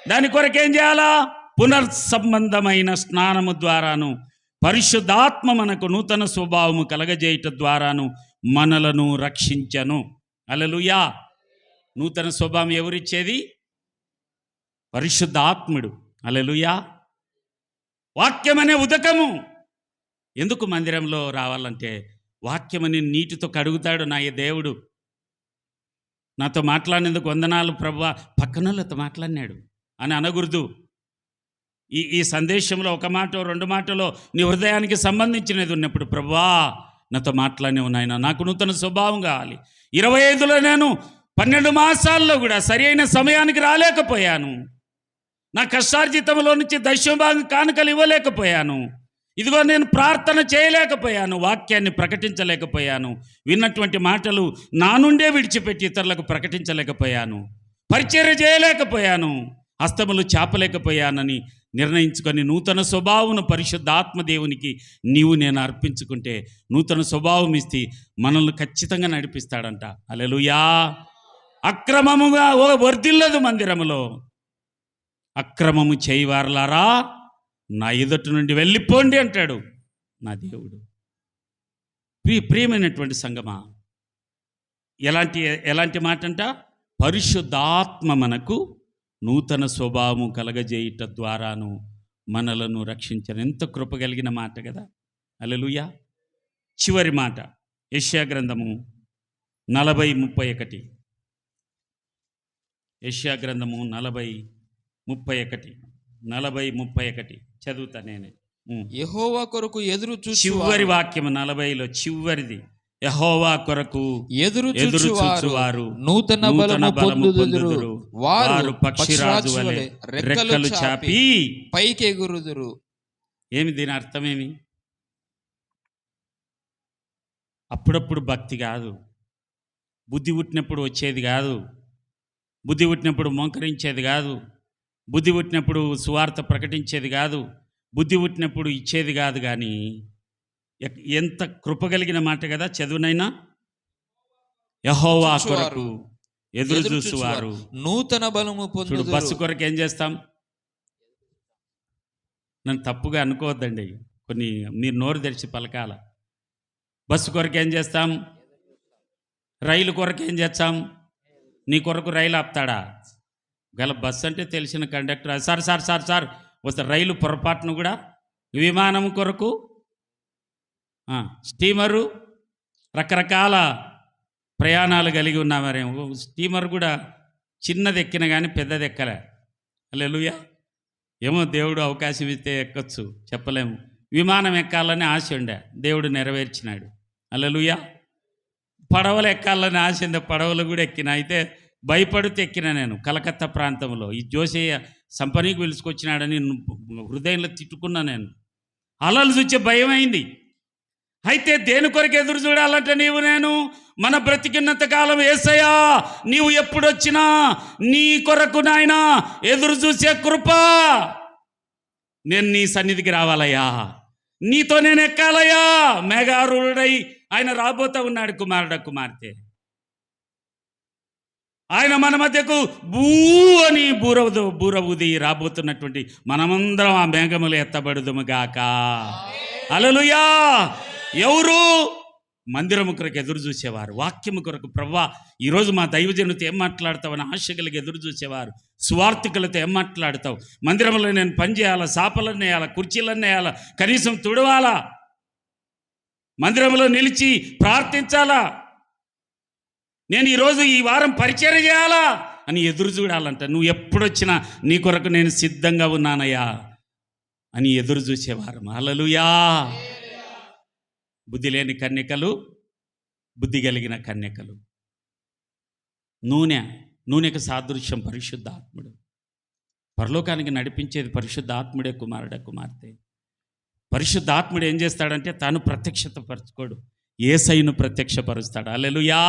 దాని కొరకేం చేయాలా? పునర్సంబంధమైన స్నానము ద్వారాను పరిశుద్ధాత్మ మనకు నూతన స్వభావము కలగజేయట ద్వారాను మనలను రక్షించను. హల్లెలూయా! నూతన స్వభావం ఎవరిచ్చేది? పరిశుద్ధాత్ముడు. హల్లెలూయా! వాక్యమనే ఉదకము. ఎందుకు మందిరంలో రావాలంటే వాక్యమని నీటితో కడుగుతాడు నా దేవుడు. నాతో మాట్లాడినందుకు వందనాలు ప్రభువా, పక్కనోళ్ళతో మాట్లాడినాడు అని అనకూడదు. ఈ సందేశంలో ఒక మాట 2 మాటలో నీ హృదయానికి సంబంధించినది ఉన్నప్పుడు ప్రభువా నాతో మాట్లాడినవు నాయన, నాకు నూతన స్వభావం కావాలి. 25లో నేను 12 మాసాల్లో కూడా సరి అయిన సమయానికి రాలేకపోయాను. నా కష్టార్జితంలో నుంచి దశమభాగం కానుకలు ఇవ్వలేకపోయాను. ఇదిగో నేను ప్రార్థన చేయలేకపోయాను, వాక్యాన్ని ప్రకటించలేకపోయాను, విన్నటువంటి మాటలు నా నుండే విడిచిపెట్టి ఇతరులకు ప్రకటించలేకపోయాను, పరిచర్య చేయలేకపోయాను, హస్తములు చాపలేకపోయానని నిర్ణయించుకొని నూతన స్వభావం పరిశుద్ధాత్మ దేవునికి నీవు నేను అర్పించుకుంటే నూతన స్వభావం ఇస్తే మనల్ని ఖచ్చితంగా నడిపిస్తాడంట. హల్లెలూయా! అక్రమముగా వర్ధిల్లదు మందిరములో. అక్రమము చేయవారలారా నా ఎదుటి నుండి వెళ్ళిపోండి అంటాడు నా దేవుడు. ప్రియమైనటువంటి సంగమా, ఎలాంటి మాట అంట? పరిశుద్ధాత్మ మనకు నూతన స్వభావము కలగజేయుట ద్వారాను మనలను రక్షించను. ఎంత కృప కలిగిన మాట కదా. హల్లెలూయా! చివరి మాట యెషయా గ్రంథము 40:31. యెషయా గ్రంథము 40:31 చదువుతా నేనే. యెహోవా కొరకు ఎదురు చూచు. చివరి వాక్యం 40లో చివరిది. యెహోవా కొరకు ఎదురు చూచువారు నూతన బలము పొందుదురు, వారు పక్షిరాజు వలె రెక్కలు చాపి పైకి ఎగురుదురు. ఏమి దీని అర్థమేమి? అప్పుడప్పుడు భక్తి కాదు, బుద్ధి పుట్టినప్పుడు వచ్చేది కాదు, బుద్ధి పుట్టినప్పుడు మోకరించేది కాదు, బుద్ధి పుట్టినప్పుడు సువార్త ప్రకటించేది కాదు, బుద్ధి పుట్టినప్పుడు ఇచ్చేది కాదు. కానీ ఎంత కృపగలిగిన మాట కదా. చదువునైనా యెహోవా కొరకు ఎదురు చూసువారు నూతన బలము పొందుదురు. బస్సు కొరకు ఏం చేస్తాం? నన్ను తప్పుగా అనుకోవద్దండి, కొన్ని మీరు నోరు తెరిచి పలకాల. బస్సు కొరకు ఏం చేస్తాం? రైలు కొరకు ఏం చేస్తాం? నీ కొరకు రైలు ఆపుతాడా? గల బస్సు అంటే తెలిసిన conductor sir sir sir sir వస్తే రైలు పొరపాటును కూడా విమానం కొరకు, స్టీమరు, రకరకాల ప్రయాణాలు కలిగి ఉన్నామరేమో. స్టీమర్ కూడా చిన్నది ఎక్కిన కానీ పెద్దది ఎక్కలే. హల్లెలూయా! ఏమో దేవుడు అవకాశం ఇస్తే ఎక్కొచ్చు, చెప్పలేము. విమానం ఎక్కాలని ఆశ ఉండే, దేవుడు నెరవేర్చినాడు. హల్లెలూయా! పడవలు ఎక్కాలని ఆశ ఉండే, పడవలు కూడా ఎక్కిన. అయితే భయపడితే ఎక్కిన నేను కలకత్తా ప్రాంతంలో. ఈ జోసయ్య సంపనీకి పిలుచుకొచ్చినాడని హృదయంలో తిట్టుకున్నా నేను. అలలు చూచే భయం అయింది. అయితే దేని కొరకు ఎదురు చూడాలంటే నీవు నేను మన బ్రతికినంత కాలం యేసయ్యా నీవు ఎప్పుడొచ్చినా నీ కొరకు నాయనా ఎదురు చూసే కృప. నేను నీ సన్నిధికి రావాలయ్యా, నీతో నేను ఎక్కాలయ్యా, మేఘారూఢుడై ఆయన రాబోతా ఉన్నాడు, కుమార్తె. ఆయన మన మధ్యకు బూ అని బూర ఊది రాబోతున్నటువంటి మనమందరం ఆ మేఘములు ఎత్తబడుదుము గాక. హల్లెలూయా. ఎవరు? మందిరము కొరకు ఎదురు చూసేవారు, వాక్యము కొరకు ప్రవ్వా ఈరోజు మా దైవజనులతో ఏం మాట్లాడతావని ఆశ కలిగి ఎదురు చూసేవారు, స్వార్థికులతో ఏం మాట్లాడతావు, మందిరంలో నేను పని చేయాలా, సాపలన్నీ వేయాలా, కుర్చీలన్నీ వేయాలా, కనీసం తుడవాలా, మందిరంలో నిలిచి ప్రార్థించాలా, నేను ఈరోజు ఈ వారం పరిచర్య చేయాలా అని ఎదురు చూడాలంట. నువ్వు ఎప్పుడొచ్చినా నీ కొరకు నేను సిద్ధంగా ఉన్నానయ్యా అని ఎదురు చూసేవారు. హల్లెలూయా. బుద్ధి లేని కన్యకలు, బుద్ధి కలిగిన కన్యకలు. నూనెకు సాదృశ్యం పరిశుద్ధాత్ముడు. పరలోకానికి నడిపించేది పరిశుద్ధాత్ముడే, కుమార్తె. పరిశుద్ధాత్ముడు ఏం చేస్తాడంటే తాను ప్రత్యక్షత పరచుకోడు, యేసయ్యను ప్రత్యక్షపరుస్తాడు. హల్లెలూయా.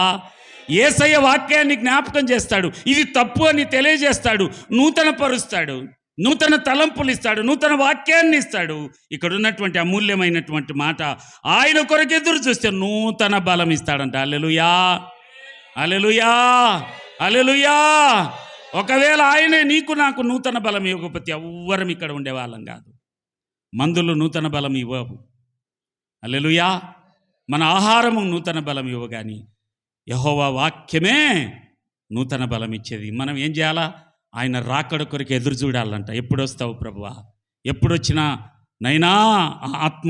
యేసయ్య వాక్యాన్ని జ్ఞాపకం చేస్తాడు, ఇది తప్పు అని తెలియజేస్తాడు, నూతన పరుస్తాడు, నూతన తలంపులు ఇస్తాడు, నూతన వాక్యాన్ని ఇస్తాడు. ఇక్కడ ఉన్నటువంటి అమూల్యమైనటువంటి మాట, ఆయన కొరకు ఎదురు చూస్తే నూతన బలం ఇస్తాడంట. హల్లెలూయా, హల్లెలూయా, హల్లెలూయా. ఒకవేళ ఆయనే నీకు నాకు నూతన బలం ఇవ్వకపోతే ఎవ్వరం ఇక్కడ ఉండేవాళ్ళం కాదు. మందులు నూతన బలం ఇవ్వవు. హల్లెలూయా. మన ఆహారము నూతన బలం ఇవ్వగాని యెహోవా వాక్యమే నూతన బలం ఇచ్చేది. మనం ఏం చేయాలా? ఆయన రాకడ కొరకు ఎదురు చూడాలంట. ఎప్పుడు వస్తావు ప్రభువా? ఎప్పుడొచ్చినా నైనా ఆత్మ